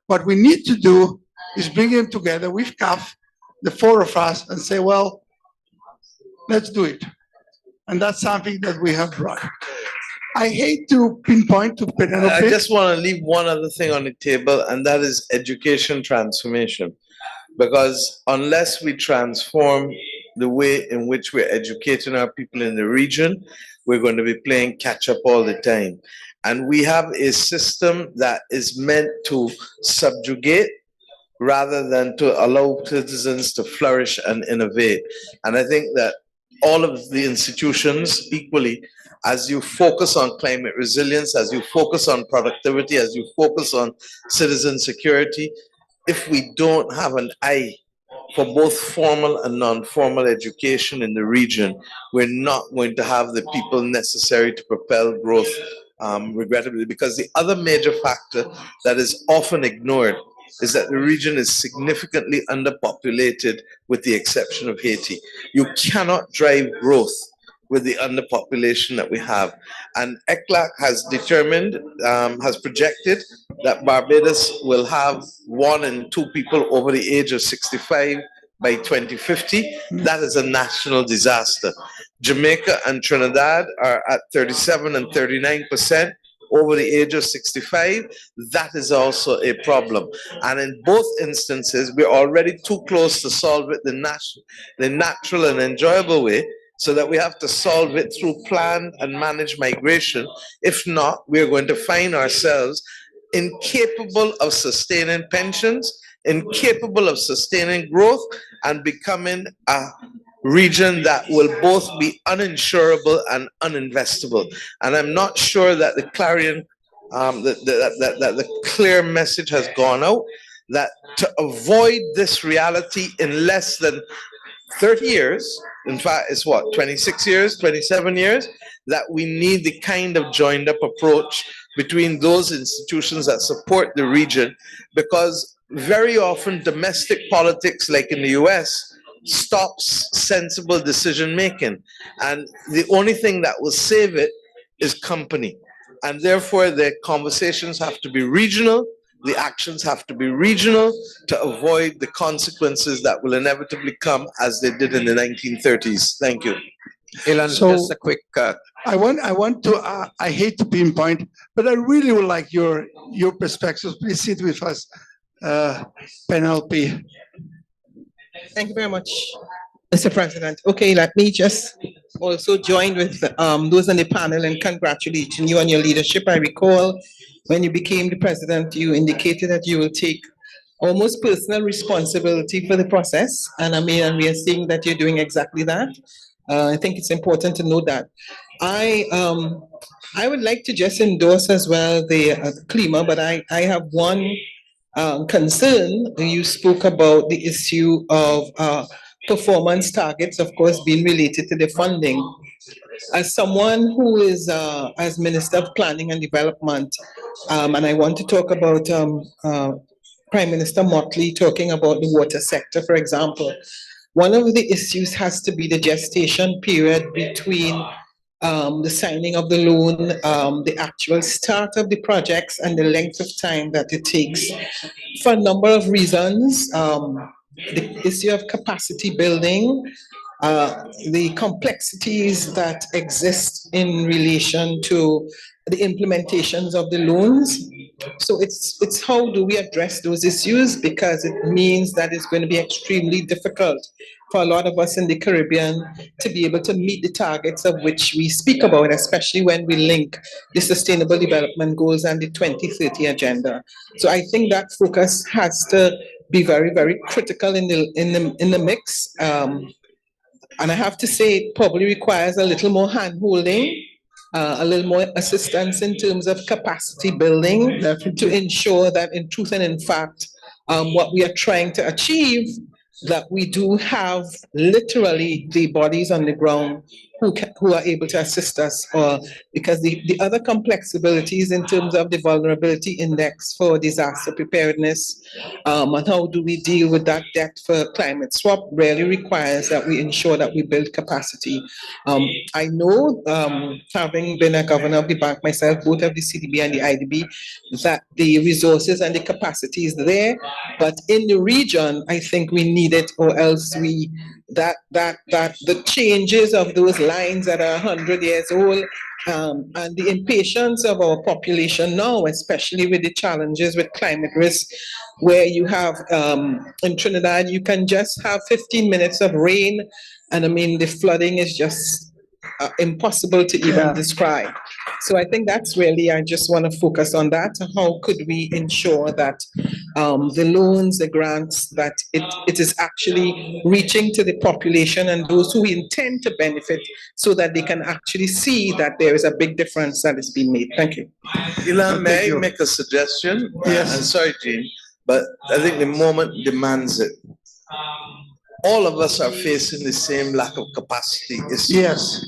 What we need to do is bring them together with CAF, the 4 of us, and say, well, let's do it. And that's something that we have brought. I hate to pinpoint to Penelope. I just want to leave one other thing on the table, and that is education transformation. Because unless we transform the way in which we're educating our people in the region, we're going to be playing catch up all the time. And we have a system that is meant to subjugate rather than to allow citizens to flourish and innovate. And I think that all of the institutions equally, as you focus on climate resilience, as you focus on productivity, as you focus on citizen security, if we don't have an eye for both formal and non-formal education in the region, we're not going to have the people necessary to propel growth, regrettably. Because the other major factor that is often ignored is that the region is significantly underpopulated with the exception of Haiti. You cannot drive growth with the underpopulation that we have. And ECLAC has determined, has projected that Barbados will have 1 in 2 people over the age of 65 by 2050. That is a national disaster. Jamaica and Trinidad are at 37 and 39% over the age of 65. That is also a problem. And in both instances, we're already too close to solve it the natural and enjoyable way, so that we have to solve it through planned and managed migration. If not, we're going to find ourselves incapable of sustaining pensions, incapable of sustaining growth, and becoming a region that will both be uninsurable and uninvestable. And I'm not sure that the clarion, that the clear message has gone out that to avoid this reality in less than 30 years, in fact, it's what, 26 years, 27 years, that we need the kind of joined up approach between those institutions that support the region, because very often domestic politics, like in the US, stops sensible decision making. And the only thing that will save it is company. And therefore, the conversations have to be regional, the actions have to be regional to avoid the consequences that will inevitably come as they did in the 1930s. Thank you. Ilan, So- just a quick I want to, I hate to pinpoint, but I really would like your perspectives. Please sit with us, Penelope. Thank you very much, Mr. President. Okay, let me just also join with those on the panel in congratulating you on your leadership. I recall when you became the president, you indicated that you will take almost personal responsibility for the process. And I mean, and we are seeing that you're doing exactly that. I think it's important to know that. I would like to just endorse as well the CLIMA, but I have one concern. You spoke about the issue of performance targets, of course, being related to the funding. As someone who is as Minister of Planning and Development, and I want to talk about Prime Minister Motley talking about the water sector, for example. One of the issues has to be the gestation period between the signing of the loan, the actual start of the projects, and the length of time that it takes. For a number of reasons, the issue of capacity building, the complexities that exist in relation to the implementations of the loans. So it's how do we address those issues, because it means that it's going to be extremely difficult for a lot of us in the Caribbean to be able to meet the targets of which we speak about, especially when we link the Sustainable Development Goals and the 2030 agenda. So I think that focus has to be very, very critical in the mix. And I have to say, it probably requires a little more hand-holding, a little more assistance in terms of capacity building to ensure that in truth and in fact, what we are trying to achieve, that we do have literally the bodies on the ground who are able to assist us, because the other complexibilities in terms of the vulnerability index for disaster preparedness, and how do we deal with that debt for climate swap really requires that we ensure that we build capacity. I know, having been a governor of the bank myself, both of the CDB and the IDB, that the resources and the capacity is there, but in the region, I think we need it, or else that the changes of those lines that are 100 years old, and the impatience of our population now, especially with the challenges with climate risk, where you have in Trinidad, you can just have 15 minutes of rain, and I mean the flooding is just impossible to even describe. So I think that's really, I just want to focus on that. How could we ensure that the loans, the grants, that it is actually reaching to the population and those who intend to benefit, so that they can actually see that there is a big difference that is being made. Thank you. Ilan, may I make a suggestion? Yes. I'm sorry, Jean, but I think the moment demands it. All of us are facing the same lack of capacity issue. Yes.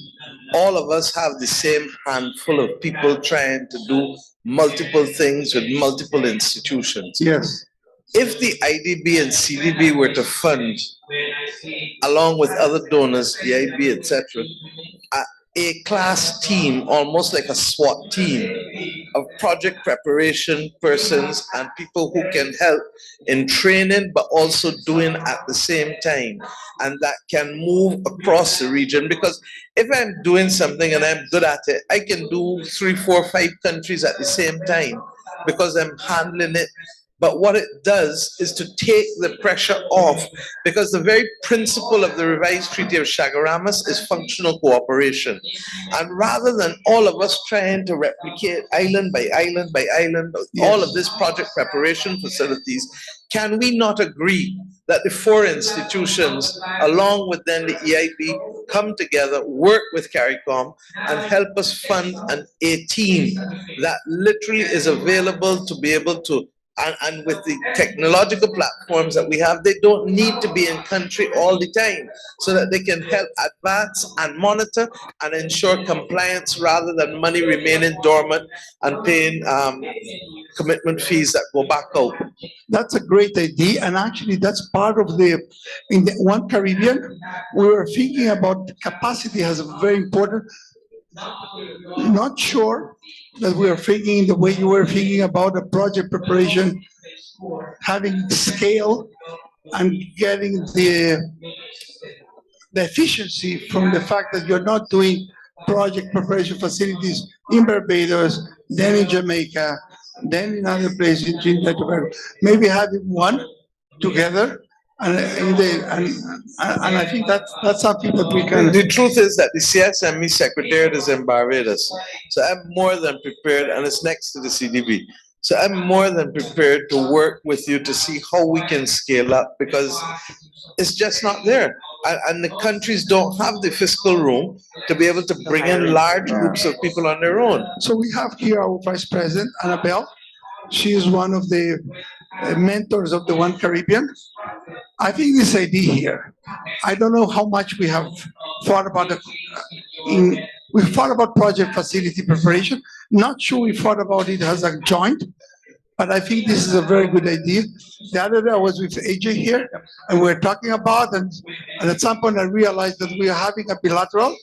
All of us have the same handful of people trying to do multiple things with multiple institutions. Yes. If the IDB and CDB were to fund, along with other donors, the IDB, etc., A-class team, almost like a SWAT team of project preparation persons and people who can help in training but also doing at the same time, and that can move across the region. Because if I'm doing something and I'm good at it, I can do 3, 4, 5 countries at the same time because I'm handling it. But what it does is to take the pressure off, because the very principle of the revised Treaty of Chaguaramas is functional cooperation. And rather than all of us trying to replicate island by island by island, all of this project preparation facilities, can we not agree that the four institutions, along with then the EIB, come together, work with CARICOM, and help us fund a team that literally is available to be able to, and with the technological platforms that we have, they don't need to be in country all the time, so that they can help advance and monitor and ensure compliance rather than money remaining dormant and paying commitment fees that go back out. That's a great idea, and actually that's part of in the One Caribbean, we were thinking about capacity as a very important. Not sure that we are thinking in the way you were thinking about a project preparation, having scale and getting the efficiency from the fact that you're not doing project preparation facilities in Barbados, then in Jamaica, then in other places in Trinidad and Tobago. Maybe having one together, and I think that's something that we can. The truth is that the CSME Secretariat is in Barbados, so I'm more than prepared, and it's next to the CDB. So I'm more than prepared to work with you to see how we can scale up, because it's just not there. And the countries don't have the fiscal room to be able to bring in large groups of people on their own. So we have here our Vice President, Annabelle. She is one of the mentors of the One Caribbean. I think this idea here, I don't know how much we have thought about it. We thought about project facility preparation. Not sure we thought about it as a joint, but I think this is a very good idea. The other day I was with AJ here, and we were talking about, and at some point I realized that we are having a bilateral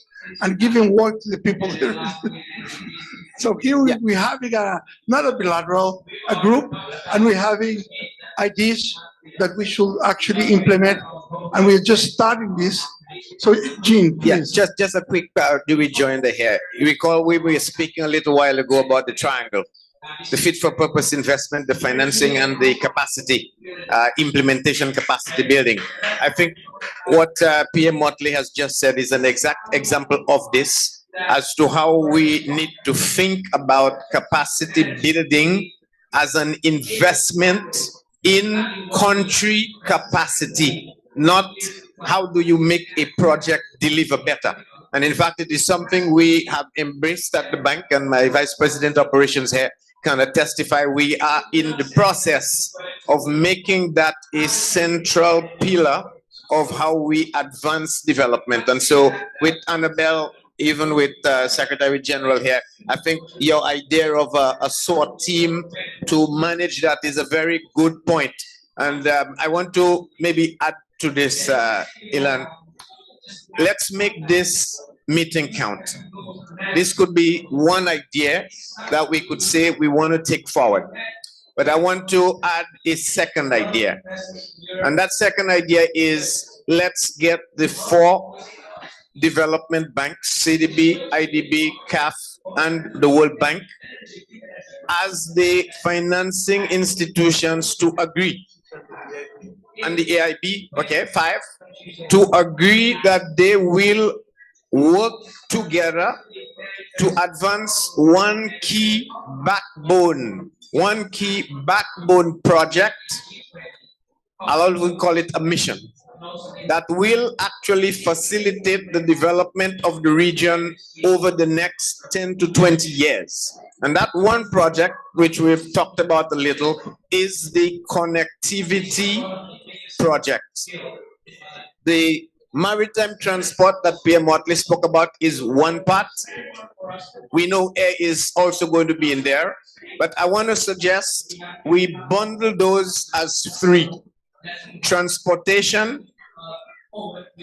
and giving work to the people here. So here we're having not a bilateral, a group, and we're having ideas that we should actually implement, and we're just starting this. So, Gene, please. Just a quick do we join the here? You recall we were speaking a little while ago about the triangle, the fit for purpose investment, the financing, and the capacity implementation, capacity building. I think what PM Motley has just said is an exact example of this, as to how we need to think about capacity building as an investment in country capacity, not how do you make a project deliver better. And in fact, it is something we have embraced at the bank, and my Vice President Operations here kind of testify. We are in the process of making that a central pillar of how we advance development. And so with Annabelle, even with Secretary General here, I think your idea of a SWOT team to manage that is a very good point. And I want to maybe add to this, Ilan. Let's make this meeting count. This could be one idea that we could say we want to take forward. But I want to add a second idea. And that second idea is, let's get the 4 development banks, CDB, IDB, CAF, and the World Bank, as the financing institutions to agree. And the AIB, okay, 5, to agree that they will work together to advance one key backbone project. I'll even call it a mission, that will actually facilitate the development of the region over the next 10 to 20 years. And that one project, which we've talked about a little, is the connectivity project. The maritime transport that Pierre Motley spoke about is one part. We know air is also going to be in there, but I want to suggest we bundle those as 3: transportation,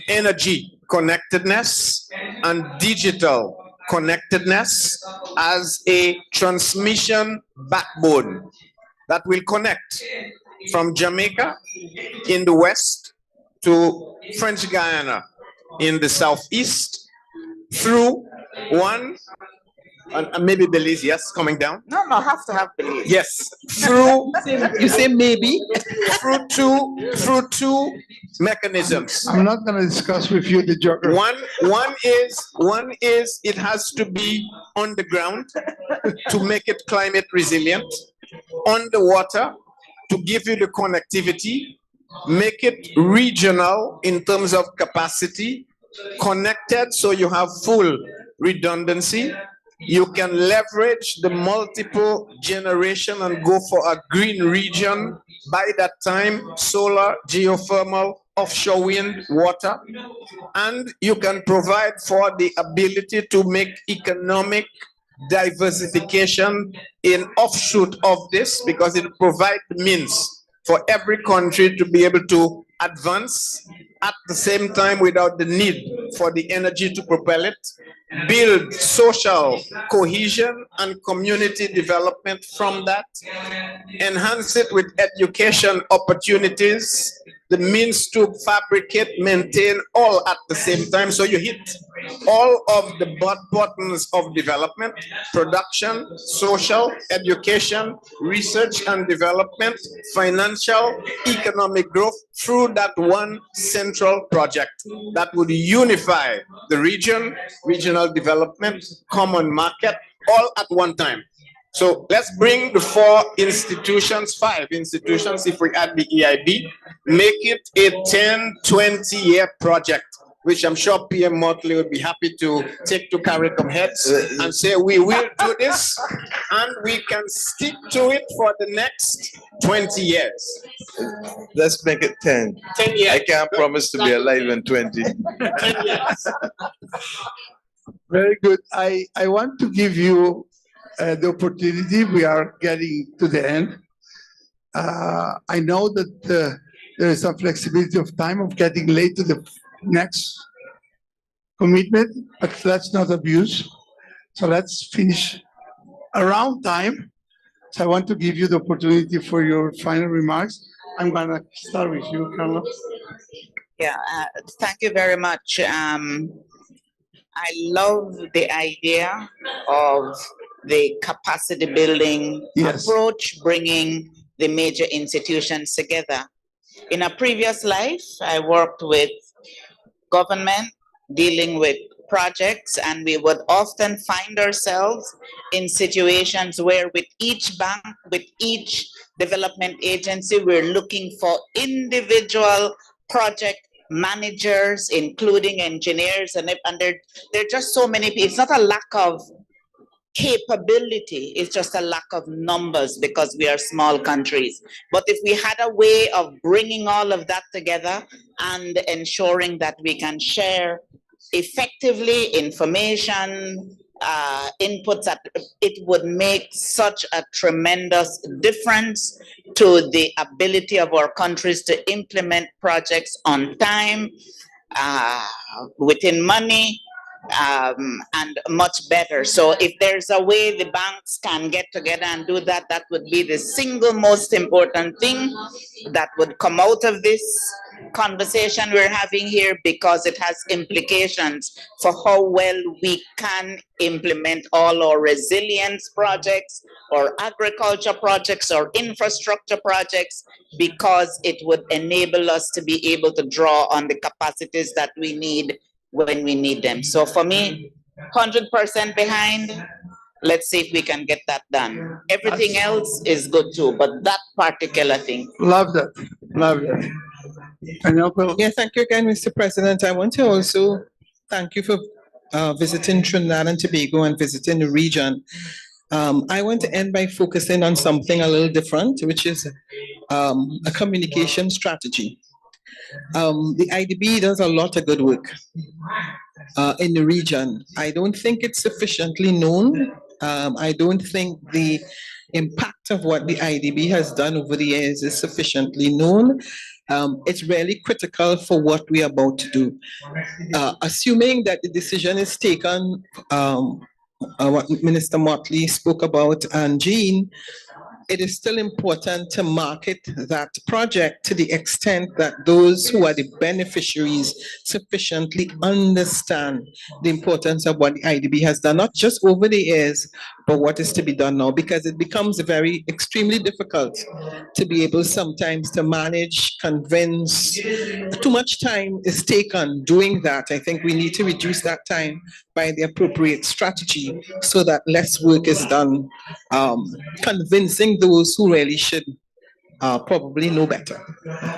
energy, connectedness and digital connectedness as a transmission backbone that will connect from Jamaica in the west to French Guiana in the southeast through one, and maybe Belize, yes, coming down. No, have to have belief. Yes, through You say maybe? through two mechanisms. I'm not going to discuss with you the geography. One is it has to be on the ground to make it climate resilient, on the water to give you the connectivity, make it regional in terms of capacity, connected so you have full redundancy. You can leverage the multiple generation and go for a green region. By that time, solar, geothermal, offshore wind, water, and you can provide for the ability to make economic diversification in offshoot of this, because it provides means for every country to be able to advance at the same time without the need for the energy to propel it, build social cohesion and community development from that, enhance it with education opportunities, the means to fabricate, maintain all at the same time. So you hit all of the buttons of development, production, social, education, research and development, financial, economic growth through that one central project that would unify the region, regional development, common market, all at one time. So let's bring the four institutions, five institutions, if we add the EIB, make it a 10, 20-year project, which I'm sure PM Motley would be happy to take to CARICOM heads and say, we will do this, and we can stick to it for the next 20 years. Let's make it 10. 10 years. I can't promise to be alive in 20. 10 years. Very good. I want to give you the opportunity. We are getting to the end. I know that there is some flexibility of time of getting late to the next commitment, but let's not abuse. So let's finish around time. So I want to give you the opportunity for your final remarks. I'm gonna start with you, Carlos. Yeah, thank you very much. I love the idea of the capacity building Yes. approach, bringing the major institutions together. In a previous life, I worked with government dealing with projects, and we would often find ourselves in situations where with each bank, with each development agency, we're looking for individual project managers, including engineers, and there are just so many people. It's not a lack of capability, it's just a lack of numbers because we are small countries. But if we had a way of bringing all of that together and ensuring that we can share effectively information, inputs, that it would make such a tremendous difference to the ability of our countries to implement projects on time, within money, and much better. So if there's a way the banks can get together and do that, that would be the single most important thing that would come out of this conversation we're having here, because it has implications for how well we can implement all our resilience projects or agriculture projects or infrastructure projects, because it would enable us to be able to draw on the capacities that we need when we need them. So for me, 100% behind. Let's see if we can get that done. Everything else is good too, but that particular thing. Love that. Love that. Yeah, thank you again, Mr. President. I want to also thank you for visiting Trinidad and Tobago and visiting the region. I want to end by focusing on something a little different, which is a communication strategy. The IDB does a lot of good work in the region. I don't think it's sufficiently known. I don't think the impact of what the IDB has done over the years is sufficiently known. it's really critical for what we are about to do. Assuming that the decision is taken, what Minister Motley spoke about and Jean, it is still important to market that project to the extent that those who are the beneficiaries sufficiently understand the importance of what the IDB has done, not just over the years, but what is to be done now, because it becomes very extremely difficult to be able sometimes to manage, convince. Too much time is taken doing that. I think we need to reduce that time by the appropriate strategy so that less work is done convincing those who really should probably know better.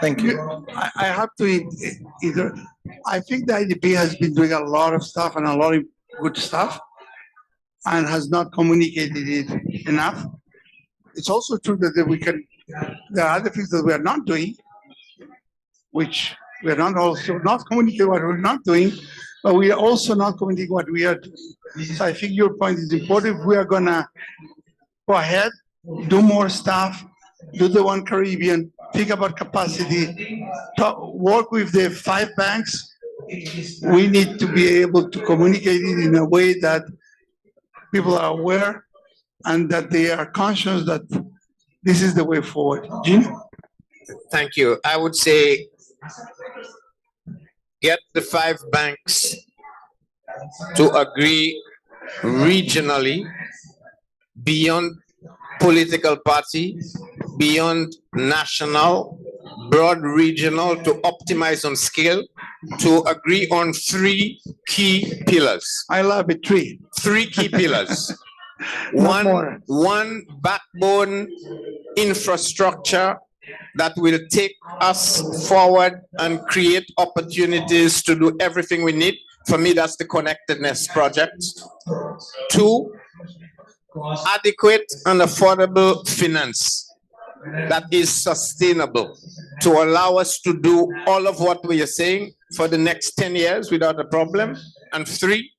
Thank you. I have to either. I think the IDP has been doing a lot of stuff and a lot of good stuff, and has not communicated it enough. It's also true that we can. There are other things that we are not doing, which we are not also not communicating what we're not doing, but we are also not communicating what we are doing. So I think your point is important. If we are gonna go ahead, do more stuff, do the One Caribbean, think about capacity, work with the 5 banks. We need to be able to communicate it in a way that people are aware and that they are conscious that this is the way forward. Jean? Thank you. I would say get the 5 banks to agree regionally beyond political party, beyond national, broad regional, to optimize on scale, to agree on 3 key pillars. I love it, 3. 3 key pillars. Not more. One backbone infrastructure that will take us forward and create opportunities to do everything we need. For me, that's the connectedness project. 2, adequate and affordable finance that is sustainable to allow us to do all of what we are saying for the next 10 years without a problem. And 3,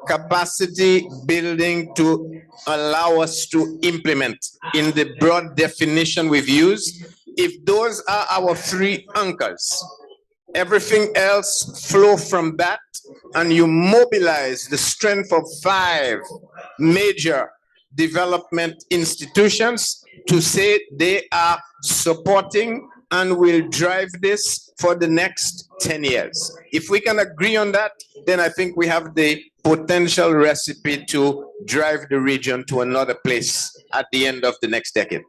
capacity building to allow us to implement in the broad definition we've used. If those are our 3 anchors, everything else flow from that, and you mobilize the strength of 5 major development institutions to say they are supporting and will drive this for the next 10 years. If we can agree on that, then I think we have the potential recipe to drive the region to another place at the end of the next decade.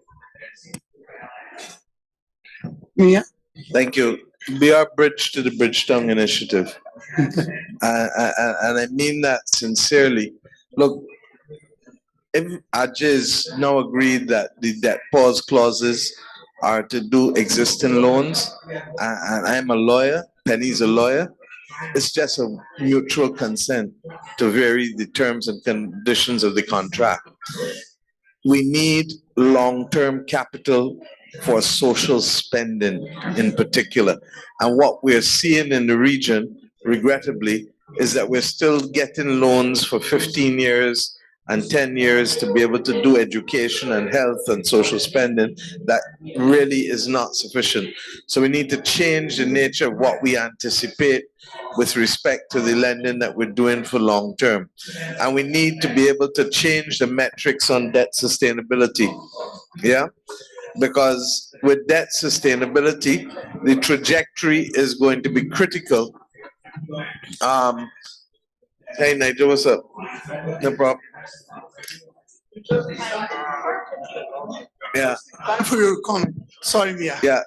Mia? Thank you. Be our bridge to the Bridgetown Initiative. And I mean that sincerely. Look, if AJIS now agreed that the debt pause clauses are to do existing loans, and I'm a lawyer, Penny's a lawyer, it's just a mutual consent to vary the terms and conditions of the contract. We need long-term capital for social spending in particular. And what we're seeing in the region, regrettably, is that we're still getting loans for 15 years and 10 years to be able to do education and health and social spending. That really is not sufficient. So we need to change the nature of what we anticipate with respect to the lending that we're doing for long term. And we need to be able to change the metrics on debt sustainability. Yeah? Because with debt sustainability, the trajectory is going to be critical. Hey, Nigel, what's up? No problem. Yeah. Thank you for your comment. Sorry, Mia. Yeah,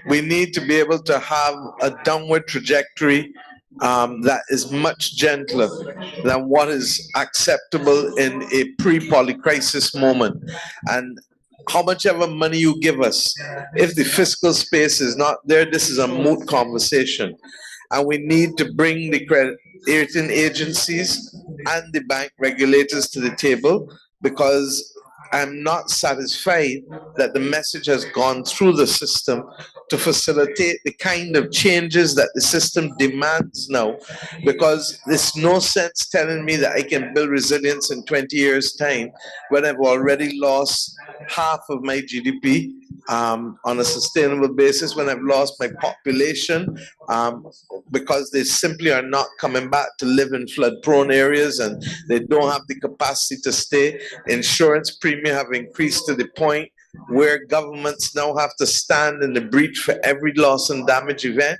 we need to be able to have a downward trajectory that is much gentler than what is acceptable in a pre-polycrisis moment. And how much ever money you give us, if the fiscal space is not there, this is a moot conversation. And we need to bring the credit rating agencies and the bank regulators to the table, because I'm not satisfied that the message has gone through the system to facilitate the kind of changes that the system demands now, because there's no sense telling me that I can build resilience in 20 years' time when I've already lost half of my GDP on a sustainable basis when I've lost my population because they simply are not coming back to live in flood prone areas and they don't have the capacity to stay. Insurance premium have increased to the point where governments now have to stand in the breach for every loss and damage event,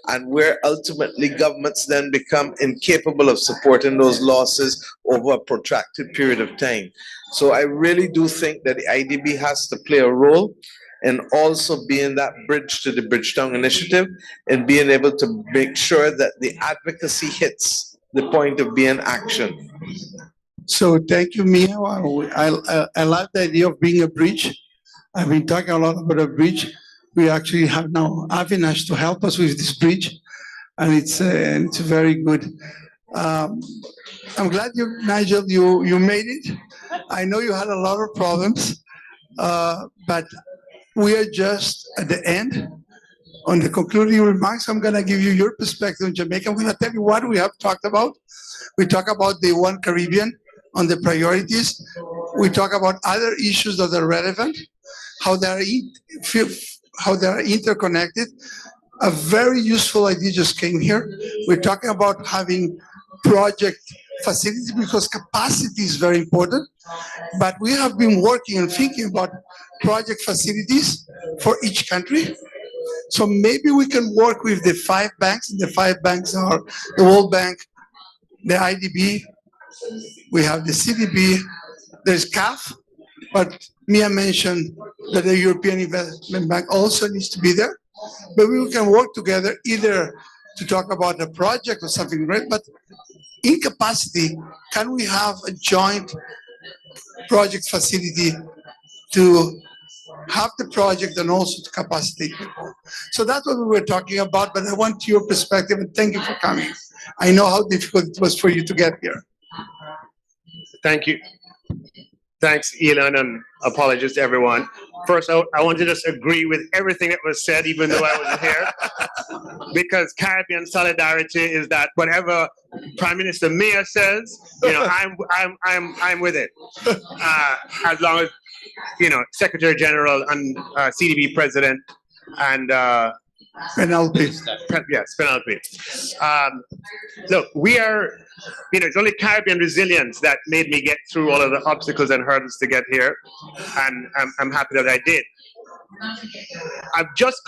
and where ultimately governments then become incapable of supporting those losses over a protracted period of time. So I really do think that the IDB has to play a role in also being that bridge to the Bridgetown Initiative and being able to make sure that the advocacy hits the point of being action. So thank you, Mia. I like the idea of being a bridge. I've been talking a lot about a bridge. We actually have now Avinash to help us with this bridge, and it's very good. I'm glad you, Nigel, you made it. I know you had a lot of problems, but we are just at the end. On the concluding remarks, I'm going to give you your perspective on Jamaica. I'm going to tell you what we have talked about. We talk about the One Caribbean on the priorities. We talk about other issues that are relevant, how they are interconnected. A very useful idea just came here. We're talking about having project facilities because capacity is very important. But we have been working and thinking about project facilities for each country. So maybe we can work with the 5 banks. The 5 banks are the World Bank, the IDB, we have the CDB, there's CAF, but Mia mentioned that the European Investment Bank also needs to be there. But we can work together either to talk about a project or something, right? But in capacity, can we have a joint project facility to have the project and also to capacitate people? So that's what we were talking about, but I want your perspective and thank you for coming. I know how difficult it was for you to get here. Thank you. Thanks, Elon, and apologies to everyone. First, I want to just agree with everything that was said, even though I wasn't here, because Caribbean solidarity is that whatever Prime Minister Mia says, I'm with it. As long as Secretary General and CDB President and Penelope. Yes, Penelope. Look, we are, it's only Caribbean resilience that made me get through all of the obstacles and hurdles to get here. And I'm happy that I did. I've just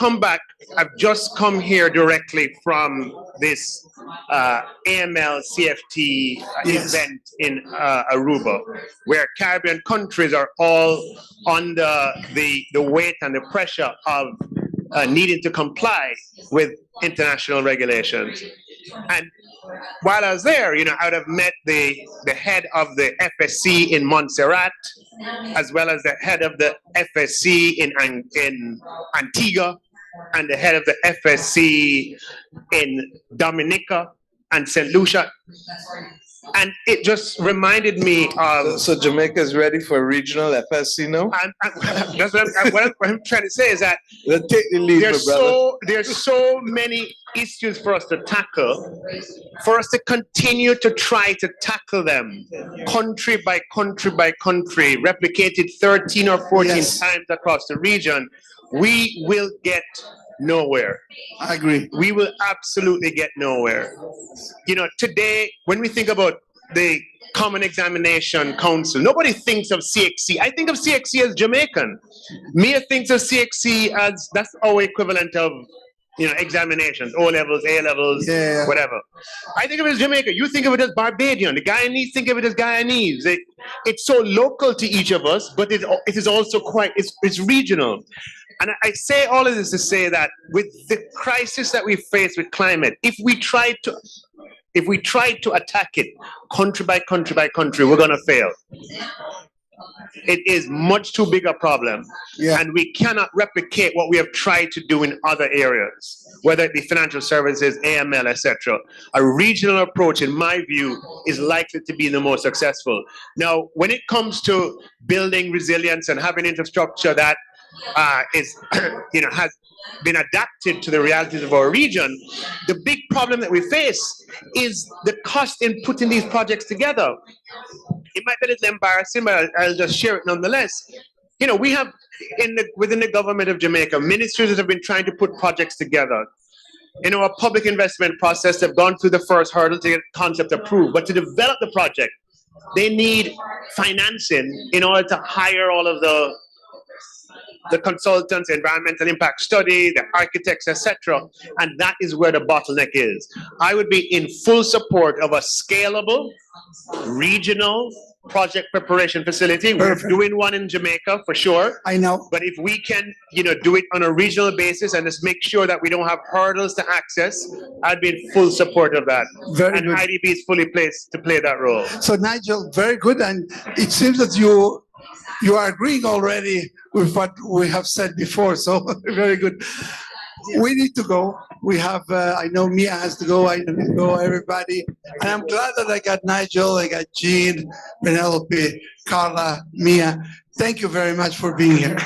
come here directly from this AML CFT event in Aruba, where Caribbean countries are all under the weight and the pressure of needing to comply with international regulations. And while I was there, I would have met the head of the FSC in Montserrat, as well as the head of the FSC in Antigua, and the head of the FSC in Dominica and St. Lucia. And it just reminded me of... So Jamaica is ready for regional FSC now? That's what I'm trying to say is that take the lead, there's so many issues for us to tackle, for us to continue to try to tackle them country by country by country, replicated 13 or 14 times across the region. We will get nowhere. I agree. We will absolutely get nowhere. Today, when we think about the Common Examination Council, nobody thinks of CXC. I think of CXC as Jamaican. Mia thinks of CXC as that's our equivalent of examinations, O levels, A levels, whatever. I think of it as Jamaica. You think of it as Barbadian. The Guyanese think of it as Guyanese. It's so local to each of us, but it is also it's regional. And I say all of this to say that with the crisis that we face with climate, if we try to attack it country by country by country, we're going to fail. It is much too big a problem. And we cannot replicate what we have tried to do in other areas, whether it be financial services, AML, etc. A regional approach, in my view, is likely to be the most successful. Now, when it comes to building resilience and having infrastructure that has been adapted to the realities of our region, the big problem that we face is the cost in putting these projects together. It might be a little embarrassing, but I'll just share it nonetheless. we have within the government of Jamaica, ministries that have been trying to put projects together. In our public investment process, they've gone through the first hurdle to get concept approved. But to develop the project, they need financing in order to hire all of the consultants, environmental impact study, the architects, etc. And that is where the bottleneck is. I would be in full support of a scalable, regional project preparation facility. We're Perfect. doing one in Jamaica for sure. I know. But if we can, do it on a regional basis and just make sure that we don't have hurdles to access, I'd be in full support of that. Very And good. IDB is fully placed to play that role. So Nigel, very good. And it seems that you are agreeing already with what we have said before. So very good. We need to go. We have, I know Mia has to go. I need to go, everybody. And I'm glad that I got Nigel, I got Jean, Penelope, Carla, Mia. Thank you very much for being here.